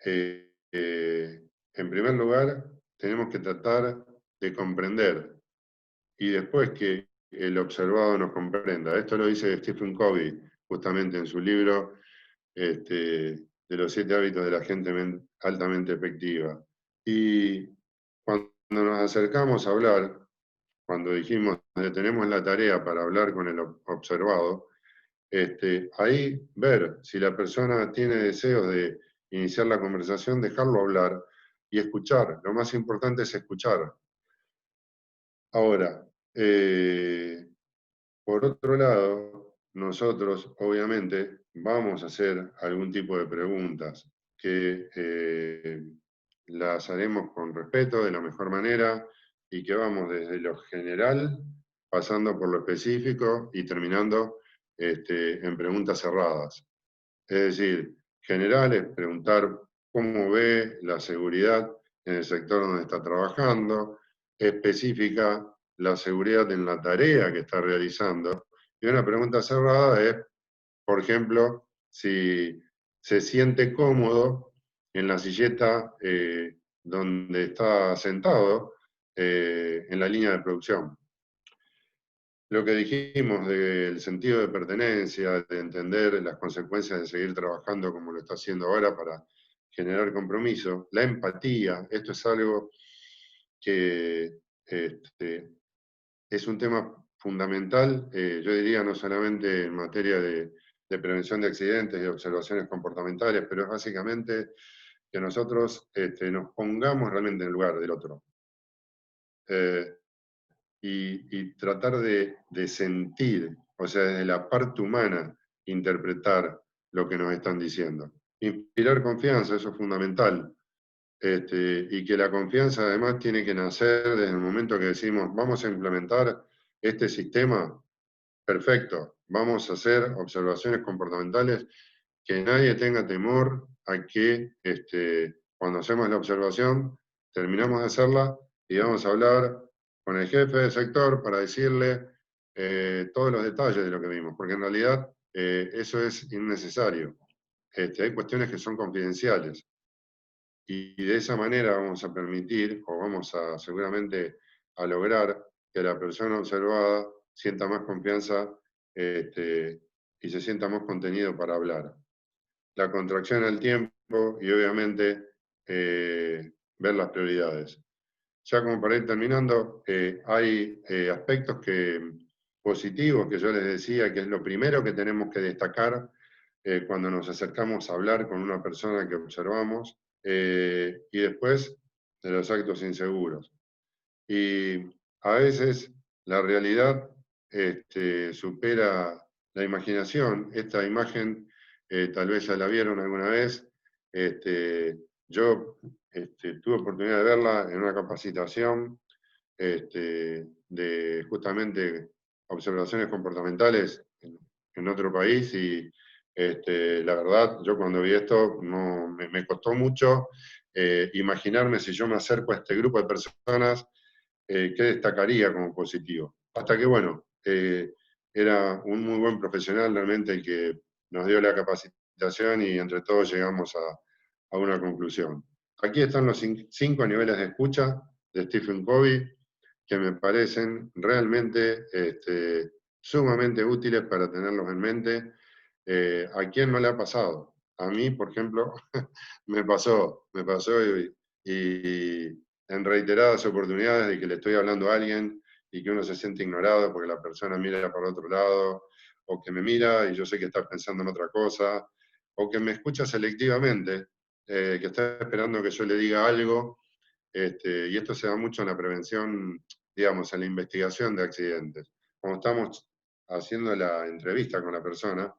en primer lugar, tenemos que tratar de comprender y después que el observado nos comprenda. Esto lo dice Stephen Covey justamente en su libro de los 7 hábitos de la gente altamente efectiva. Y cuando nos acercamos a hablar, cuando dijimos que tenemos la tarea para hablar con el observado, ahí ver si la persona tiene deseos de iniciar la conversación, dejarlo hablar y escuchar. Lo más importante es escuchar. Ahora, por otro lado, nosotros obviamente vamos a hacer algún tipo de preguntas que las haremos con respeto, de la mejor manera, y que vamos desde lo general, pasando por lo específico y terminando en preguntas cerradas. Es decir, general es preguntar cómo ve la seguridad en el sector donde está trabajando, específica la seguridad en la tarea que está realizando. Y una pregunta cerrada es, por ejemplo, si se siente cómodo en la silleta donde está sentado en la línea de producción. Lo que dijimos del sentido de pertenencia, de entender las consecuencias de seguir trabajando como lo está haciendo ahora para generar compromiso, la empatía, esto es algo que es un tema fundamental, yo diría no solamente en materia de prevención de accidentes y observaciones comportamentales, pero es básicamente que nosotros nos pongamos realmente en el lugar del otro. Y tratar de sentir, o sea, desde la parte humana, interpretar lo que nos están diciendo. Inspirar confianza, eso es fundamental. Y que la confianza además tiene que nacer desde el momento que decimos, vamos a implementar este sistema, perfecto, vamos a hacer observaciones comportamentales, que nadie tenga temor a que cuando hacemos la observación, terminamos de hacerla y vamos a hablar con el jefe del sector para decirle todos los detalles de lo que vimos, porque en realidad eso es innecesario. Hay cuestiones que son confidenciales. Y de esa manera vamos a permitir, o vamos a seguramente a lograr que la persona observada sienta más confianza y se sienta más contenido para hablar. La contracción al tiempo y obviamente ver las prioridades. Ya como para ir terminando, hay aspectos positivos que yo les decía, que es lo primero que tenemos que destacar cuando nos acercamos a hablar con una persona que observamos, y después de los actos inseguros. Y a veces la realidad supera la imaginación. Esta imagen tal vez ya la vieron alguna vez. Yo tuve oportunidad de verla en una capacitación de justamente observaciones comportamentales en otro país y la verdad, yo cuando vi esto no, me costó mucho imaginarme si yo me acerco a este grupo de personas, qué destacaría como positivo. Hasta que, bueno, era un muy buen profesional realmente el que nos dio la capacitación y entre todos llegamos a una conclusión. Aquí están los 5 niveles de escucha de Stephen Covey, que me parecen realmente sumamente útiles para tenerlos en mente. ¿A quién no le ha pasado? A mí, por ejemplo, me pasó y en reiteradas oportunidades de que le estoy hablando a alguien y que uno se siente ignorado porque la persona mira para otro lado, o que me mira y yo sé que está pensando en otra cosa, o que me escucha selectivamente, que está esperando que yo le diga algo, y esto se da mucho en la prevención, digamos, en la investigación de accidentes. Cuando estamos haciendo la entrevista con la persona,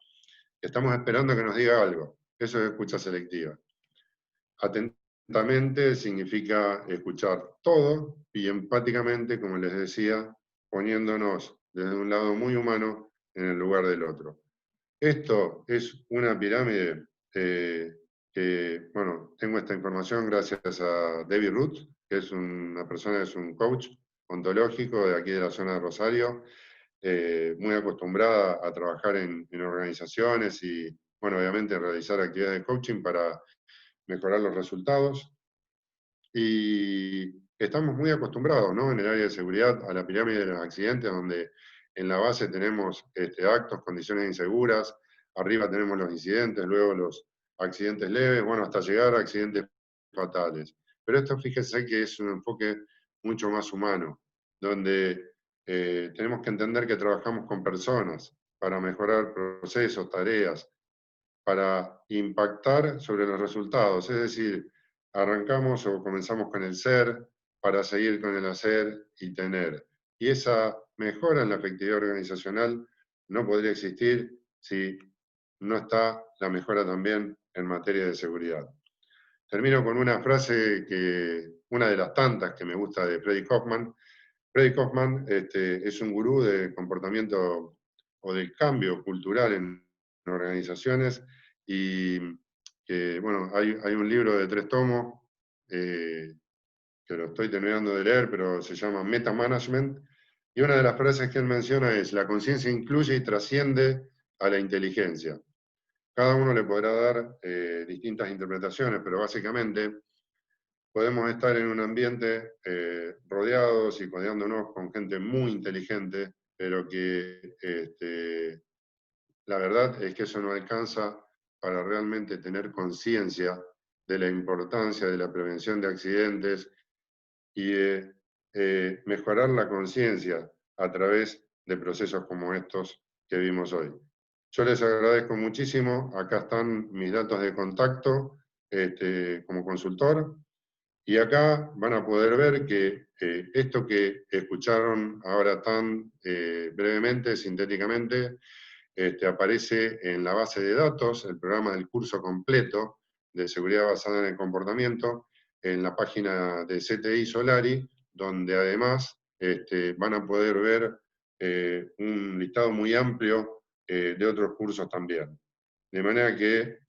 estamos esperando que nos diga algo. Eso es escucha selectiva. Atentamente significa escuchar todo y empáticamente, como les decía, poniéndonos desde un lado muy humano en el lugar del otro. Esto es una pirámide que, bueno, tengo esta información gracias a David Root, que es una persona, es un coach ontológico de aquí de la zona de Rosario, muy acostumbrada a trabajar en organizaciones y, bueno, obviamente realizar actividades de coaching para mejorar los resultados. Y estamos muy acostumbrados, ¿no? En el área de seguridad a la pirámide de los accidentes, donde en la base tenemos actos, condiciones inseguras, arriba tenemos los incidentes, luego los accidentes leves, bueno, hasta llegar a accidentes fatales. Pero esto, fíjese que es un enfoque mucho más humano, donde tenemos que entender que trabajamos con personas para mejorar procesos, tareas, para impactar sobre los resultados. Es decir, arrancamos o comenzamos con el ser para seguir con el hacer y tener. Y esa mejora en la efectividad organizacional no podría existir si no está la mejora también en materia de seguridad. Termino con una frase una de las tantas que me gusta de Freddy Hoffman. Freddy Hoffman es un gurú de comportamiento o de cambio cultural en organizaciones y bueno, hay un libro de 3 tomos que lo estoy terminando de leer, pero se llama Meta Management, y una de las frases que él menciona es: la conciencia incluye y trasciende a la inteligencia. Cada uno le podrá dar distintas interpretaciones, pero básicamente podemos estar en un ambiente rodeados y codeándonos con gente muy inteligente, pero que la verdad es que eso no alcanza para realmente tener conciencia de la importancia de la prevención de accidentes y de mejorar la conciencia a través de procesos como estos que vimos hoy. Yo les agradezco muchísimo, acá están mis datos de contacto como consultor. Y acá van a poder ver que esto que escucharon ahora tan brevemente, sintéticamente, aparece en la base de datos, el programa del curso completo de seguridad basada en el comportamiento, en la página de CTI Solari, donde además van a poder ver un listado muy amplio de otros cursos también. De manera que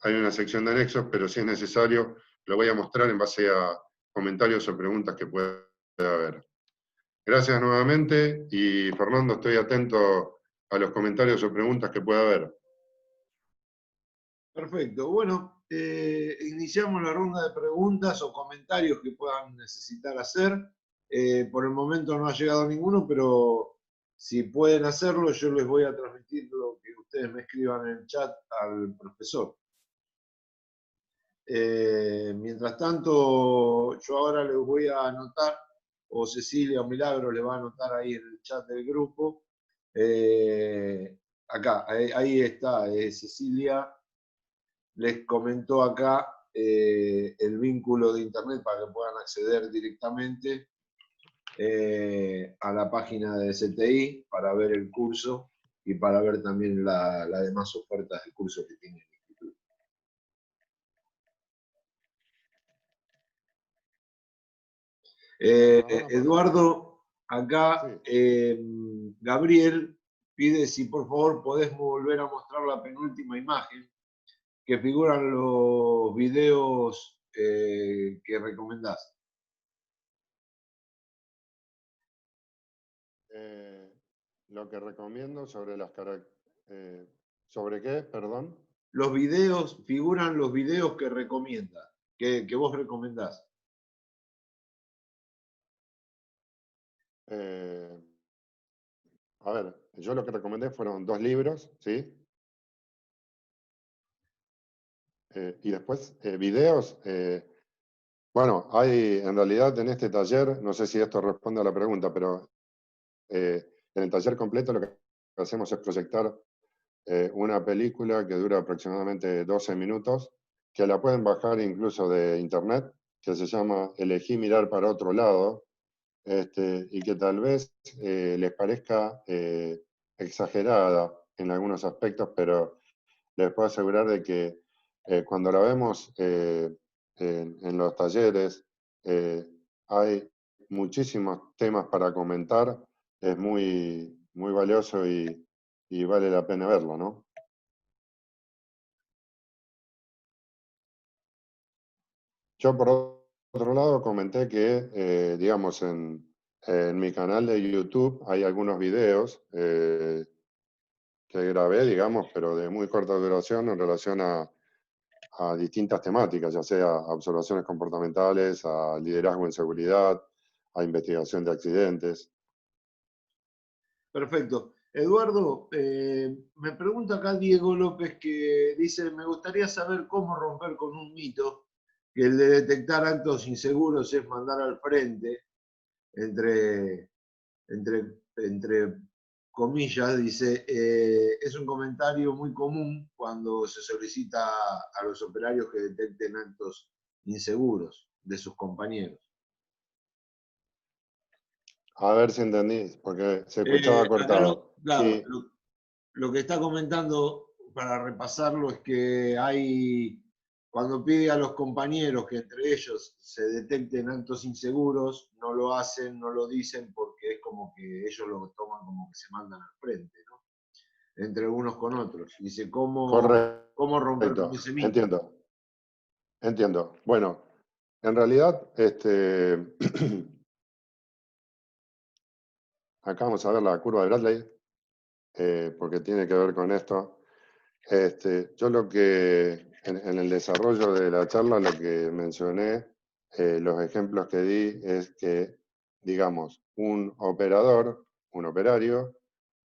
hay una sección de anexos, pero si es necesario, lo voy a mostrar en base a comentarios o preguntas que pueda haber. Gracias nuevamente y Fernando, estoy atento a los comentarios o preguntas que pueda haber. Perfecto. Bueno, iniciamos la ronda de preguntas o comentarios que puedan necesitar hacer. Por el momento no ha llegado ninguno, pero si pueden hacerlo, yo les voy a transmitir lo que ustedes me escriban en el chat al profesor. Mientras tanto, yo ahora les voy a anotar, o Cecilia o Milagro le va a anotar ahí en el chat del grupo. Acá, ahí está, Cecilia les comentó acá el vínculo de internet para que puedan acceder directamente a la página de CTI para ver el curso y para ver también las demás ofertas del curso que tiene el instituto. Eduardo, acá Gabriel pide si por favor podés volver a mostrar la penúltima imagen que figuran los videos que recomendás. Lo que recomiendo sobre las características... ¿Sobre qué? Perdón. Los videos, figuran los videos que recomienda, que vos recomendás. A ver, yo lo que recomendé fueron 2 libros, ¿sí? Y después videos. Bueno, hay en realidad en este taller, no sé si esto responde a la pregunta, pero en el taller completo lo que hacemos es proyectar una película que dura aproximadamente 12 minutos, que la pueden bajar incluso de internet, que se llama Elegí mirar para otro lado, y que tal vez les parezca exagerada en algunos aspectos, pero les puedo asegurar de que cuando la vemos en los talleres, hay muchísimos temas para comentar, es muy valioso y vale la pena verlo, ¿no? Yo, por otro lado, comenté que, digamos, en mi canal de YouTube hay algunos videos que grabé, digamos, pero de muy corta duración en relación a distintas temáticas, ya sea a observaciones comportamentales, a liderazgo en seguridad, a investigación de accidentes. Perfecto. Eduardo, me pregunta acá Diego López que dice, me gustaría saber cómo romper con un mito, que el de detectar actos inseguros es mandar al frente, entre, entre comillas, dice, es un comentario muy común cuando se solicita a los operarios que detecten actos inseguros de sus compañeros. A ver si entendí, porque se escuchaba cortado. Claro, Sí, lo que está comentando, para repasarlo, es que hay, cuando pide a los compañeros que entre ellos se detecten actos inseguros, no lo hacen, no lo dicen, porque es como que ellos lo toman como que se mandan al frente, ¿no? Entre unos con otros. Dice, ¿cómo romper con correcto, ese mito? entiendo, entiendo. Bueno, en realidad, acá vamos a ver la curva de Bradley, porque tiene que ver con esto. Yo lo que, en el desarrollo de la charla, lo que mencioné, los ejemplos que di es que, digamos, un operador, un operario,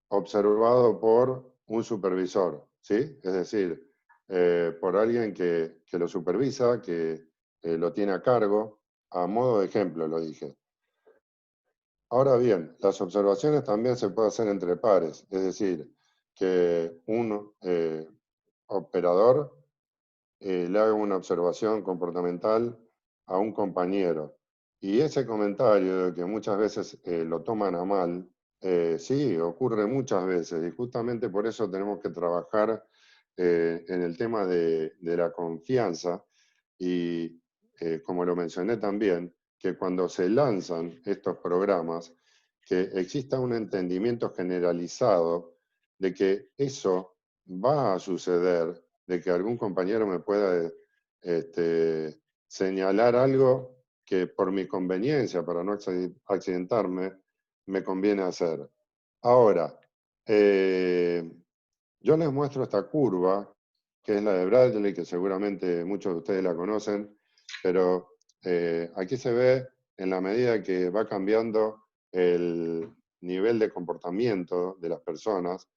observado por un supervisor, ¿sí? Es decir, por alguien que lo supervisa, que lo tiene a cargo, a modo de ejemplo lo dije. Ahora bien, las observaciones también se pueden hacer entre pares, es decir, que un operador le hago una observación comportamental a un compañero. Y ese comentario, que muchas veces lo toman a mal, sí, ocurre muchas veces. Y justamente por eso tenemos que trabajar en el tema de la confianza. Y como lo mencioné también, que cuando se lanzan estos programas, que exista un entendimiento generalizado de que eso va a suceder, de que algún compañero me pueda señalar algo que por mi conveniencia, para no accidentarme, me conviene hacer. Ahora, eh, yo les muestro esta curva, que es la de Bradley, que seguramente muchos de ustedes la conocen, pero aquí se ve en la medida que va cambiando el nivel de comportamiento de las personas,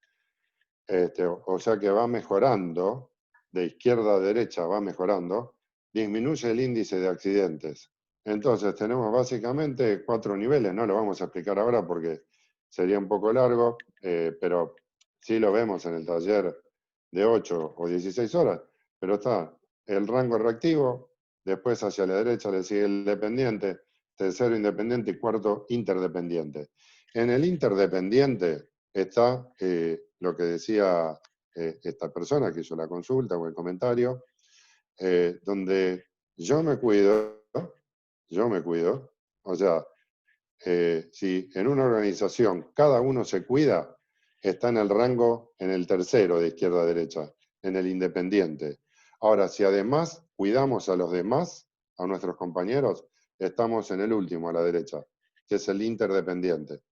o sea que va mejorando, de izquierda a derecha va mejorando, disminuye el índice de accidentes. Entonces tenemos básicamente 4 niveles, no lo vamos a explicar ahora porque sería un poco largo, pero sí lo vemos en el taller de 8 o 16 horas, pero está el rango reactivo, después hacia la derecha le sigue el dependiente, tercero independiente y cuarto interdependiente. En el interdependiente está lo que decía esta persona que hizo la consulta o el comentario, donde yo me cuido, o sea, si en una organización cada uno se cuida, está en el rango, en el tercero de izquierda a derecha, en el independiente. Ahora, si además cuidamos a los demás, a nuestros compañeros, estamos en el último a la derecha, que es el interdependiente.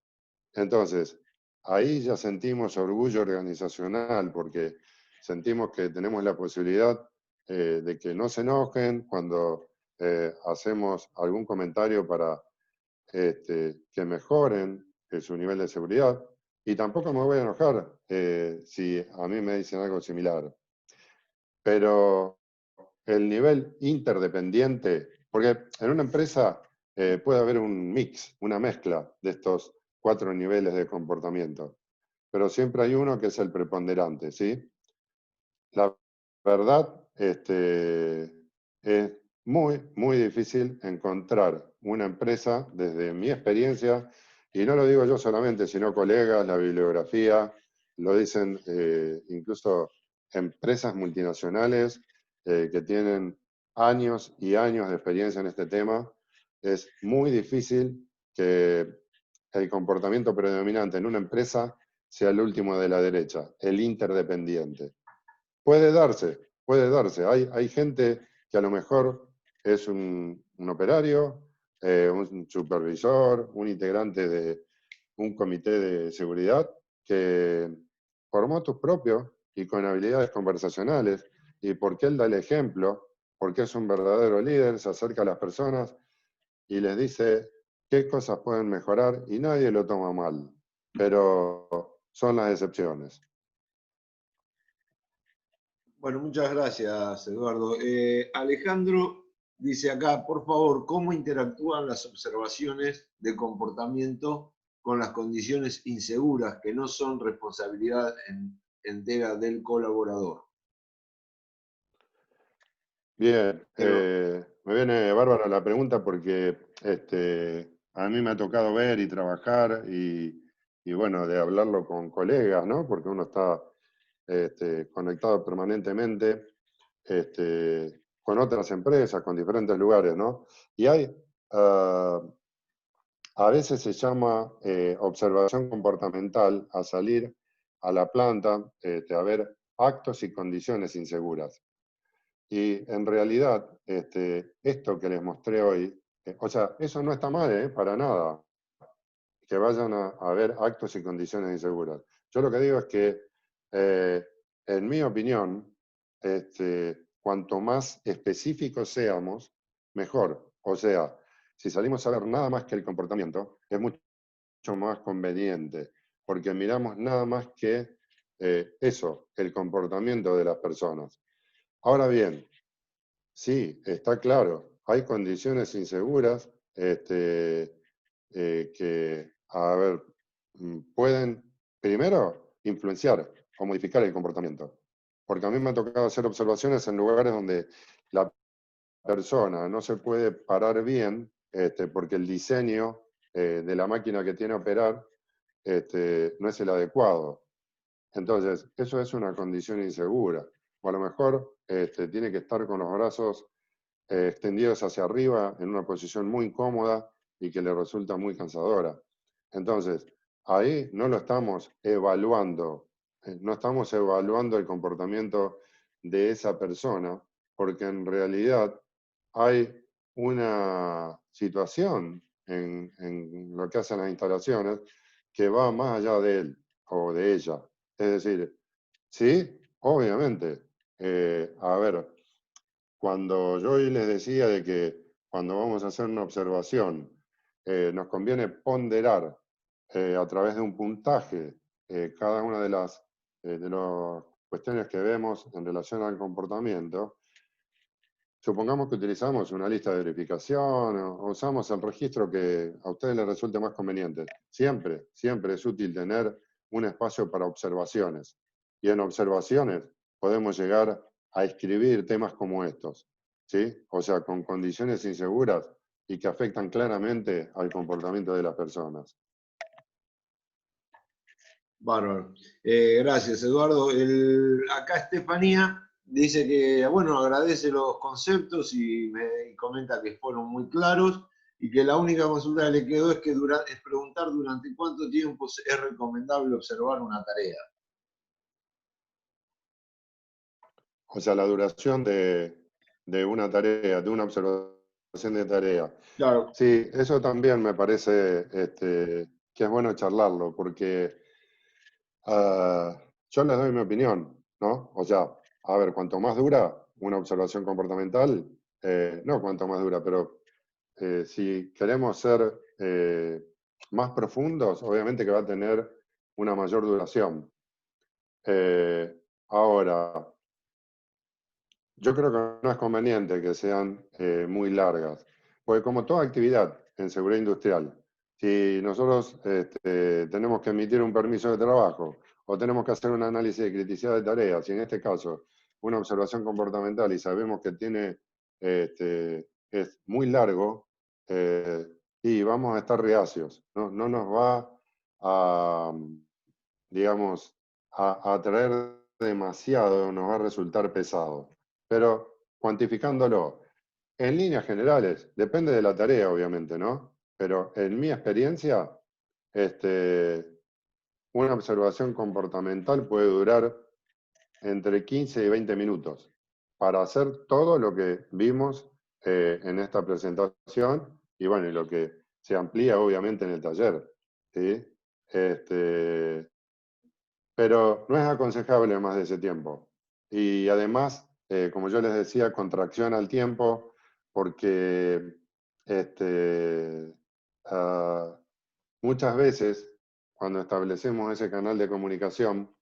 Entonces, ahí ya sentimos orgullo organizacional porque sentimos que tenemos la posibilidad de que no se enojen cuando hacemos algún comentario para que mejoren su nivel de seguridad. Y tampoco me voy a enojar si a mí me dicen algo similar. Pero el nivel interdependiente, porque en una empresa puede haber un mix, una mezcla de estos 4 niveles de comportamiento, pero siempre hay uno que es el preponderante, ¿sí? La verdad, es muy, muy difícil encontrar una empresa, desde mi experiencia, y no lo digo yo solamente, sino colegas, la bibliografía, lo dicen incluso empresas multinacionales que tienen años y años de experiencia en este tema. Es muy difícil que el comportamiento predominante en una empresa sea el último de la derecha, el interdependiente. Puede darse, puede darse. Hay gente que a lo mejor es un operario, un supervisor, un integrante de un comité de seguridad que por motus propios y con habilidades conversacionales, y porque él da el ejemplo, porque es un verdadero líder, se acerca a las personas y les dice qué cosas pueden mejorar y nadie lo toma mal, pero son las excepciones. Bueno, muchas gracias, Eduardo. Alejandro dice acá, por favor, ¿cómo interactúan las observaciones de comportamiento con las condiciones inseguras que no son responsabilidad entera del colaborador? Bien, Pero, me viene bárbara la pregunta porque a mí me ha tocado ver y trabajar y bueno, de hablarlo con colegas, ¿no? Porque uno está conectado permanentemente con otras empresas, con diferentes lugares, ¿no? Y hay, ah, a veces se llama observación comportamental a salir a la planta, a ver actos y condiciones inseguras. Y en realidad, esto que les mostré hoy, o sea, eso no está mal, para nada, que vayan a ver actos y condiciones inseguras. Yo lo que digo es que, eh, en mi opinión, cuanto más específicos seamos, mejor. O sea, si salimos a ver nada más que el comportamiento, es mucho más conveniente, porque miramos nada más que eso, el comportamiento de las personas. Ahora bien, sí, está claro. Hay condiciones inseguras que, a ver, pueden, primero, influenciar o modificar el comportamiento. porque a mí me ha tocado hacer observaciones en lugares donde la persona no se puede parar bien, porque el diseño de la máquina que tiene a operar no es el adecuado. Entonces, eso es una condición insegura. O a lo mejor tiene que estar con los brazos extendidos hacia arriba en una posición muy incómoda y que le resulta muy cansadora. Entonces, ahí no lo estamos evaluando, no estamos evaluando el comportamiento de esa persona, porque en realidad hay una situación en lo que hacen las instalaciones que va más allá de él o de ella. Es decir, sí, obviamente, a ver, cuando yo hoy les decía de que cuando vamos a hacer una observación, nos conviene ponderar a través de un puntaje cada una de las cuestiones que vemos en relación al comportamiento. Supongamos que utilizamos una lista de verificación o usamos el registro que a ustedes les resulte más conveniente. Siempre, siempre es útil tener un espacio para observaciones. Y en observaciones podemos llegar a escribir temas como estos, ¿sí? O sea, con condiciones inseguras y que afectan claramente al comportamiento de las personas. Bárbaro. Gracias, Eduardo. Acá Estefanía dice que, bueno, agradece los conceptos y me comenta que fueron muy claros y que la única consulta que le quedó es, es preguntar durante cuánto tiempo es recomendable observar una tarea. O sea, la duración de una tarea, de una observación de tarea. Claro. Sí, eso también me parece que es bueno charlarlo, porque yo les doy mi opinión, ¿no? O sea, a ver, cuanto más dura una observación comportamental, no cuanto más dura, pero si queremos ser más profundos, obviamente que va a tener una mayor duración. Ahora, yo creo que no es conveniente que sean muy largas, porque como toda actividad en seguridad industrial, si nosotros tenemos que emitir un permiso de trabajo o tenemos que hacer un análisis de criticidad de tareas, y en este caso una observación comportamental y sabemos que es muy largo, y vamos a estar reacios, no nos va a, digamos, a atraer demasiado, nos va a resultar pesado. Pero cuantificándolo, en líneas generales, depende de la tarea, obviamente, ¿no? Pero en mi experiencia, una observación comportamental puede durar entre 15 y 20 minutos para hacer todo lo que vimos en esta presentación y bueno, y lo que se amplía obviamente en el taller, ¿sí? Pero no es aconsejable más de ese tiempo. Y además, como yo les decía, contracciona el tiempo porque este, ah, muchas veces cuando establecemos ese canal de comunicación,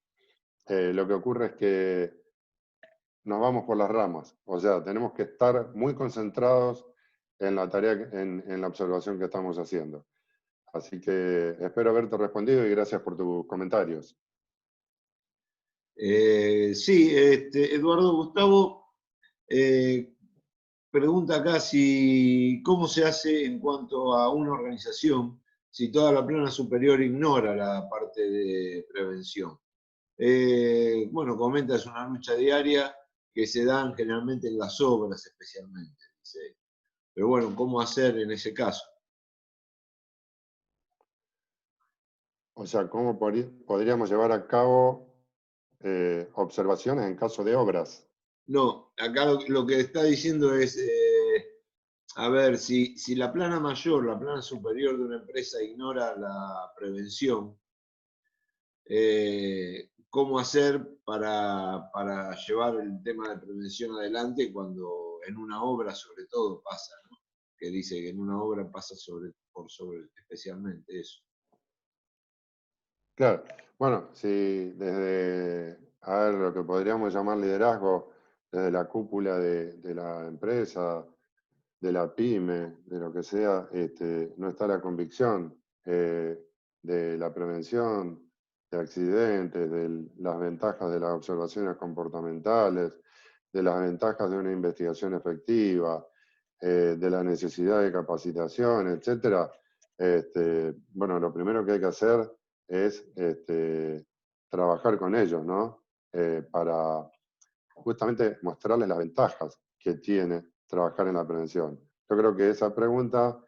lo que ocurre es que nos vamos por las ramas. O sea, tenemos que estar muy concentrados en la tarea, en la observación que estamos haciendo. Así que espero haberte respondido y gracias por tus comentarios. Sí, Eduardo Gustavo pregunta acá si cómo se hace en cuanto a una organización si toda la plana superior ignora la parte de prevención. Bueno, comenta, es una lucha diaria que se dan generalmente en las obras especialmente. Dice. Pero bueno, ¿cómo hacer en ese caso? O sea, ¿cómo podríamos llevar a cabo observaciones en caso de obras? No, acá lo que está diciendo es, a ver, si la plana mayor, la plana superior de una empresa ignora la prevención, cómo hacer para llevar el tema de prevención adelante cuando en una obra sobre todo pasa, ¿no? Que dice que en una obra pasa por sobre especialmente eso. Claro, bueno, si desde, a ver, lo que podríamos llamar liderazgo, desde la cúpula de la empresa, de la pyme, de lo que sea, no está la convicción de la prevención, de accidentes, de las ventajas de las observaciones comportamentales, de las ventajas de una investigación efectiva, de la necesidad de capacitación, etcétera, bueno, lo primero que hay que hacer es trabajar con ellos, ¿no? Para justamente mostrarles las ventajas que tiene trabajar en la prevención. Yo creo que esa pregunta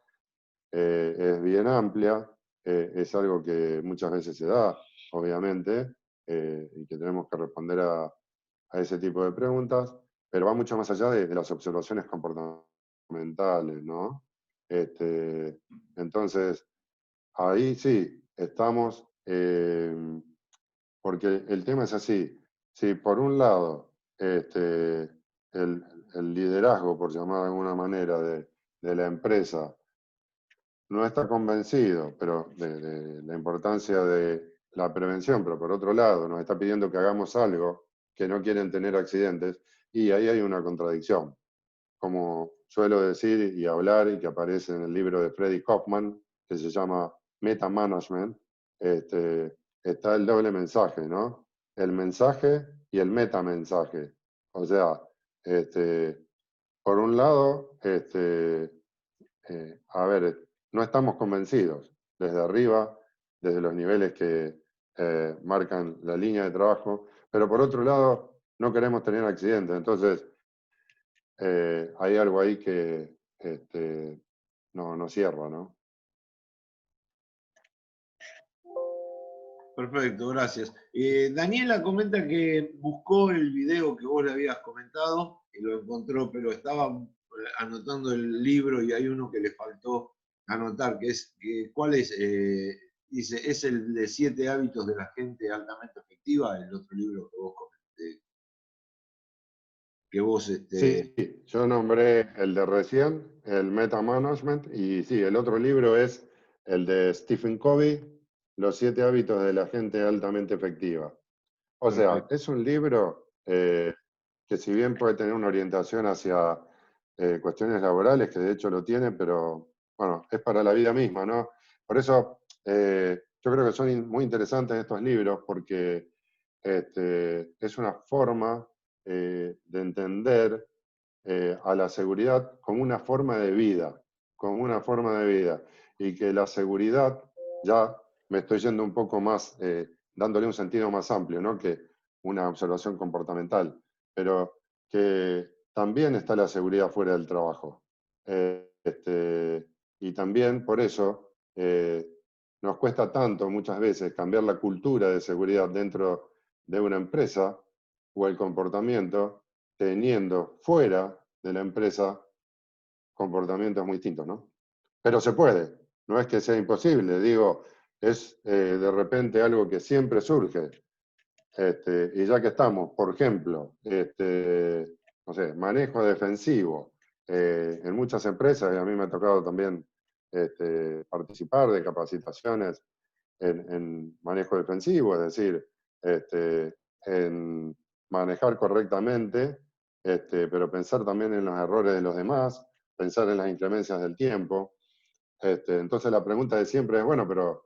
es bien amplia, es algo que muchas veces se da, obviamente, y que tenemos que responder a ese tipo de preguntas, pero va mucho más allá de las observaciones comportamentales, ¿no? Entonces, ahí sí, estamos, porque el tema es así, si por un lado el, el liderazgo, por llamar de alguna manera, de la empresa no está convencido pero de la importancia de la prevención, pero por otro lado nos está pidiendo que hagamos algo que no quieren tener accidentes, y ahí hay una contradicción. Como suelo decir y hablar, y que aparece en el libro de Freddy Kaufman, que se llama Meta Management, está el doble mensaje, ¿no? El mensaje y el metamensaje. O sea, por un lado, a ver, no estamos convencidos desde arriba, desde los niveles que marcan la línea de trabajo, pero por otro lado, no queremos tener accidentes. Entonces, hay algo ahí que no cierra, ¿no? Perfecto, gracias. Daniela comenta que buscó el video que vos le habías comentado y lo encontró, pero estaba anotando el libro y hay uno que le faltó anotar, ¿cuál es? Dice, es el de 7 hábitos de la gente altamente efectiva, el otro libro que vos comenté, que vos, Sí, yo nombré el de recién, el Meta Management, y sí, el otro libro es el de Stephen Covey, Los 7 hábitos de la gente altamente efectiva. O sea, perfecto. es un libro que si bien puede tener una orientación hacia cuestiones laborales, que de hecho lo tiene, pero bueno, es para la vida misma, ¿no? Por eso yo creo que son muy interesantes estos libros, porque es una forma de entender a la seguridad como una forma de vida, como una forma de vida. Y que la seguridad, ya me estoy yendo un poco más, dándole un sentido más amplio, ¿no? Que una observación comportamental, pero que también está la seguridad fuera del trabajo. Y también por eso nos cuesta tanto muchas veces cambiar la cultura de seguridad dentro de una empresa, o el comportamiento, teniendo fuera de la empresa comportamientos muy distintos, ¿no? Pero se puede, no es que sea imposible, digo, es de repente algo que siempre surge. Y ya que estamos, por ejemplo, no sé, manejo defensivo. En muchas empresas, y a mí me ha tocado también participar de capacitaciones en manejo defensivo, es decir, en manejar correctamente, pero pensar también en los errores de los demás, pensar en las inclemencias del tiempo. Entonces la pregunta de siempre es, bueno, pero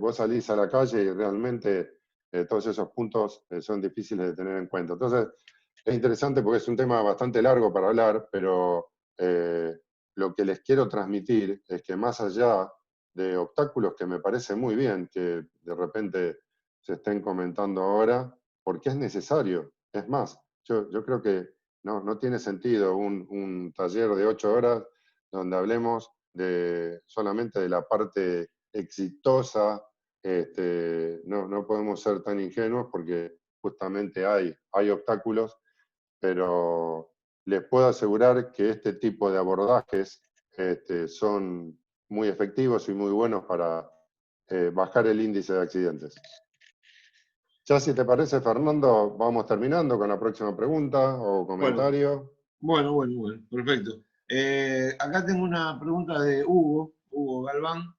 vos salís a la calle y realmente todos esos puntos son difíciles de tener en cuenta. Entonces es interesante porque es un tema bastante largo para hablar, pero lo que les quiero transmitir es que más allá de obstáculos que me parece muy bien que de repente se estén comentando ahora, porque es necesario. Es más, yo creo que no tiene sentido un taller de 8 horas donde hablemos solamente de la parte exitosa. No podemos ser tan ingenuos porque justamente hay obstáculos, pero les puedo asegurar que este tipo de abordajes son muy efectivos y muy buenos para bajar el índice de accidentes. Ya si te parece, Fernando, vamos terminando con la próxima pregunta o Bueno, comentario. bueno, perfecto. Acá tengo una pregunta de Hugo Galván,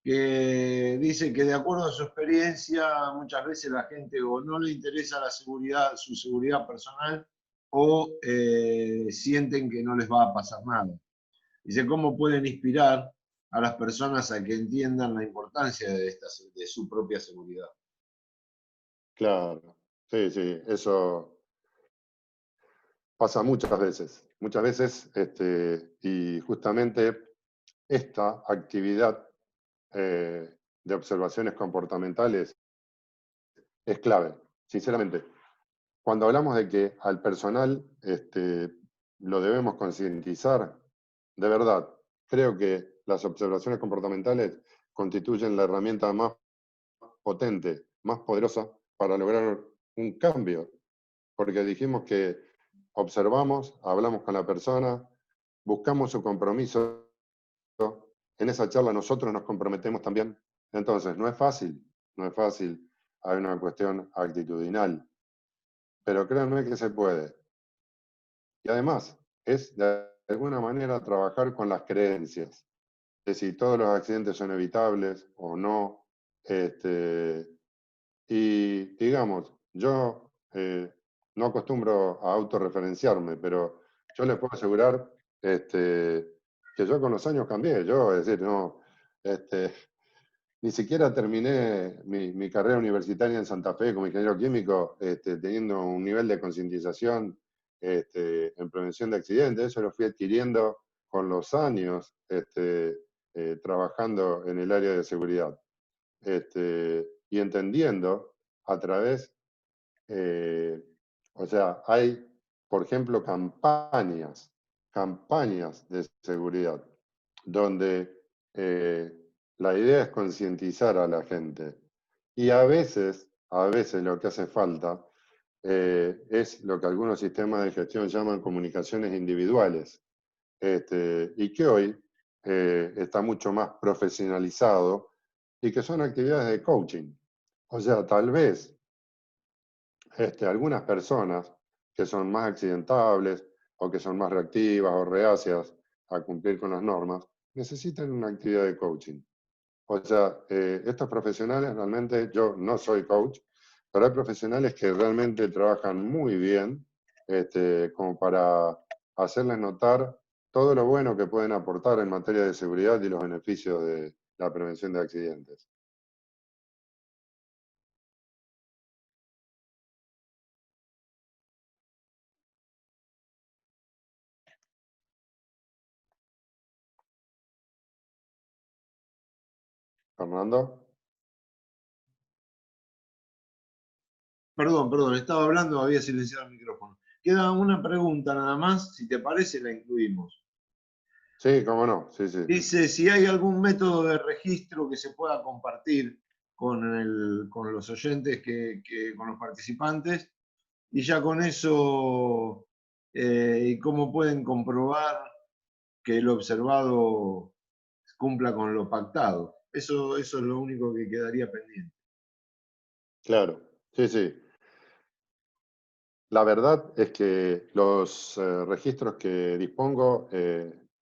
que dice que de acuerdo a su experiencia, muchas veces la gente o no le interesa la seguridad, su seguridad personal, o sienten que no les va a pasar nada. Dice, ¿cómo pueden inspirar a las personas a que entiendan la importancia de su propia seguridad? Claro, sí, sí, eso pasa muchas veces, y justamente esta actividad de observaciones comportamentales es clave, sinceramente. Cuando hablamos de que al personal lo debemos concientizar, de verdad, creo que las observaciones comportamentales constituyen la herramienta más potente, más poderosa para lograr un cambio, porque dijimos que observamos, hablamos con la persona, buscamos su compromiso, en esa charla nosotros nos comprometemos también. Entonces, no es fácil, no es fácil, hay una cuestión actitudinal, pero créanme que se puede. Y además, es de alguna manera trabajar con las creencias, de si todos los accidentes son evitables o no. Este, y digamos, yo no acostumbro a autorreferenciarme, pero yo les puedo asegurar que yo con los años cambié. Yo, es decir, no, este, ni siquiera terminé mi carrera universitaria en Santa Fe como ingeniero químico, teniendo un nivel de concientización en prevención de accidentes. Eso lo fui adquiriendo con los años, trabajando en el área de seguridad. Y entendiendo a través, eh, o sea, hay, por ejemplo, campañas de seguridad, donde la idea es concientizar a la gente. Y a veces lo que hace falta es lo que algunos sistemas de gestión llaman comunicaciones individuales, y que hoy está mucho más profesionalizado y que son actividades de coaching. O sea, tal vez algunas personas que son más accidentables o que son más reactivas o reacias a cumplir con las normas, necesitan una actividad de coaching. O sea, estos profesionales realmente, yo no soy coach, pero hay profesionales que realmente trabajan muy bien como para hacerles notar todo lo bueno que pueden aportar en materia de seguridad y los beneficios de la prevención de accidentes. Fernando. Perdón, estaba hablando, había silenciado el micrófono. Queda una pregunta nada más, si te parece la incluimos. Sí, cómo no, sí, sí. Dice si hay algún método de registro que se pueda compartir con los oyentes, con los participantes, y ya con eso, y cómo pueden comprobar que el observado cumpla con lo pactado. Eso es lo único que quedaría pendiente. Claro, sí, sí. La verdad es que los registros que dispongo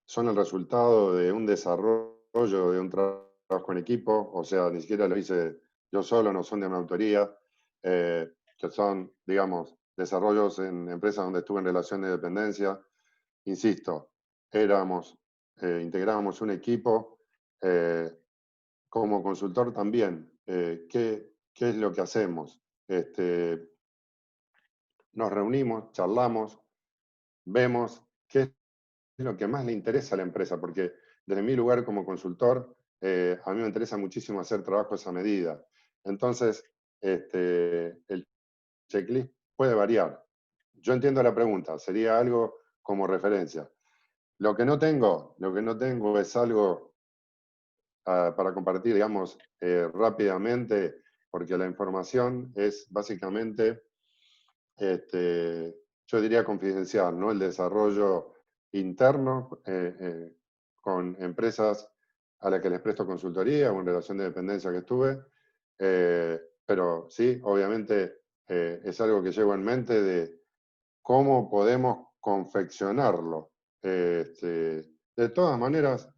son el resultado de un desarrollo, de un trabajo en equipo, o sea, ni siquiera lo hice yo solo, no son de una autoría, que son, digamos, desarrollos en empresas donde estuve en relación de dependencia. Insisto, integrábamos un equipo, eh, como consultor también, ¿qué es lo que hacemos? Nos reunimos, charlamos, vemos qué es lo que más le interesa a la empresa, porque desde mi lugar como consultor, a mí me interesa muchísimo hacer trabajos a medida. Entonces, el checklist puede variar. Yo entiendo la pregunta, sería algo como referencia. Lo que no tengo es algo para compartir, digamos, rápidamente, porque la información es básicamente yo diría confidencial, ¿no? El desarrollo interno con empresas a las que les presto consultoría o en relación de dependencia que estuve. Pero sí, obviamente es algo que llevo en mente de cómo podemos confeccionarlo. De todas maneras,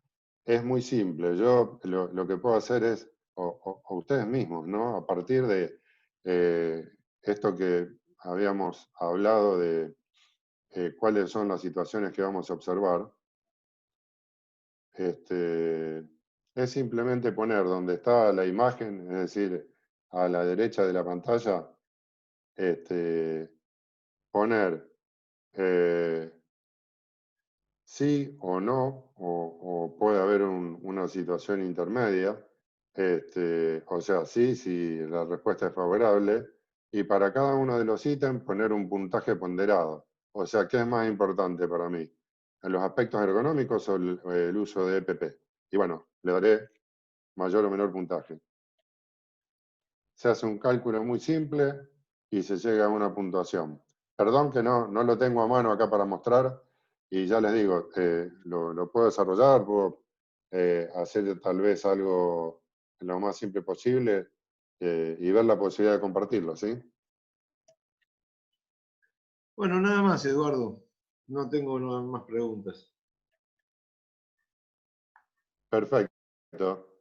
es muy simple. Yo lo que puedo hacer es, o ustedes mismos, ¿no? A partir de esto que habíamos hablado de cuáles son las situaciones que vamos a observar, es simplemente poner donde está la imagen, es decir, a la derecha de la pantalla, poner sí o no, o puede haber una situación intermedia. O sea, sí, si la respuesta es favorable, y para cada uno de los ítems poner un puntaje ponderado. O sea, ¿qué es más importante para mí? ¿En los aspectos ergonómicos o el uso de EPP? Y bueno, le daré mayor o menor puntaje. Se hace un cálculo muy simple y se llega a una puntuación. Perdón que no lo tengo a mano acá para mostrar, y ya les digo, lo puedo desarrollar, puedo hacer tal vez algo lo más simple posible y ver la posibilidad de compartirlo, ¿sí? Bueno, nada más, Eduardo. No tengo más preguntas. Perfecto.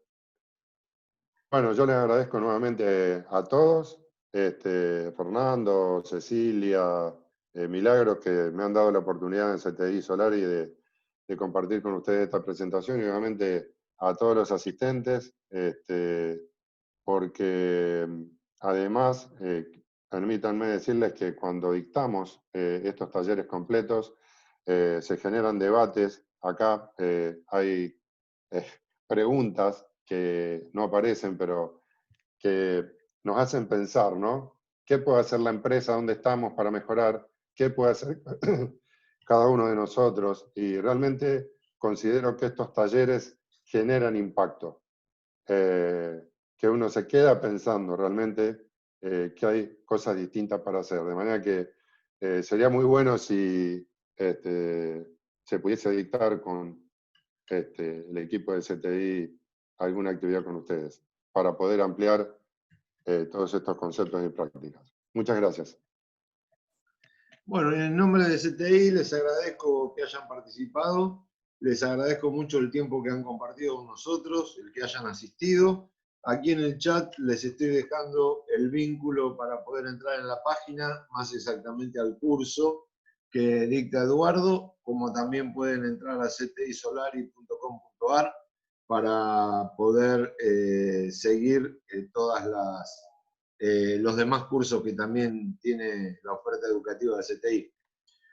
Bueno, yo les agradezco nuevamente a todos, Fernando, Cecilia, Milagros, que me han dado la oportunidad en CTI Solari de compartir con ustedes esta presentación, y obviamente a todos los asistentes, porque además, permítanme decirles que cuando dictamos estos talleres completos, se generan debates. Acá hay eh, preguntas que no aparecen, pero que nos hacen pensar, ¿no? ¿Qué puede hacer la empresa? ¿Dónde estamos para mejorar? ¿Qué puede hacer cada uno de nosotros? Y realmente considero que estos talleres generan impacto, que uno se queda pensando realmente que hay cosas distintas para hacer. De manera que sería muy bueno si se pudiese dictar con el equipo de CTI alguna actividad con ustedes para poder ampliar todos estos conceptos y prácticas. Muchas gracias. Bueno, en nombre de CTI les agradezco que hayan participado, les agradezco mucho el tiempo que han compartido con nosotros, el que hayan asistido. Aquí en el chat les estoy dejando el vínculo para poder entrar en la página, más exactamente al curso que dicta Eduardo, como también pueden entrar a ctisolari.com.ar para poder seguir todas los demás cursos que también tiene la oferta educativa de CTI.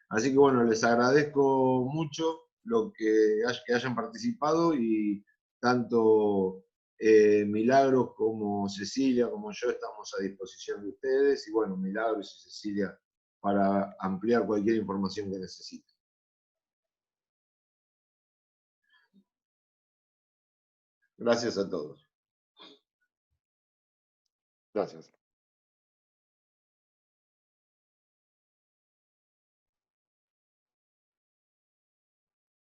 Así que bueno, les agradezco mucho que hayan participado, y tanto Milagros como Cecilia como yo estamos a disposición de ustedes, y bueno, Milagros y Cecilia para ampliar cualquier información que necesiten. Gracias a todos. Gracias.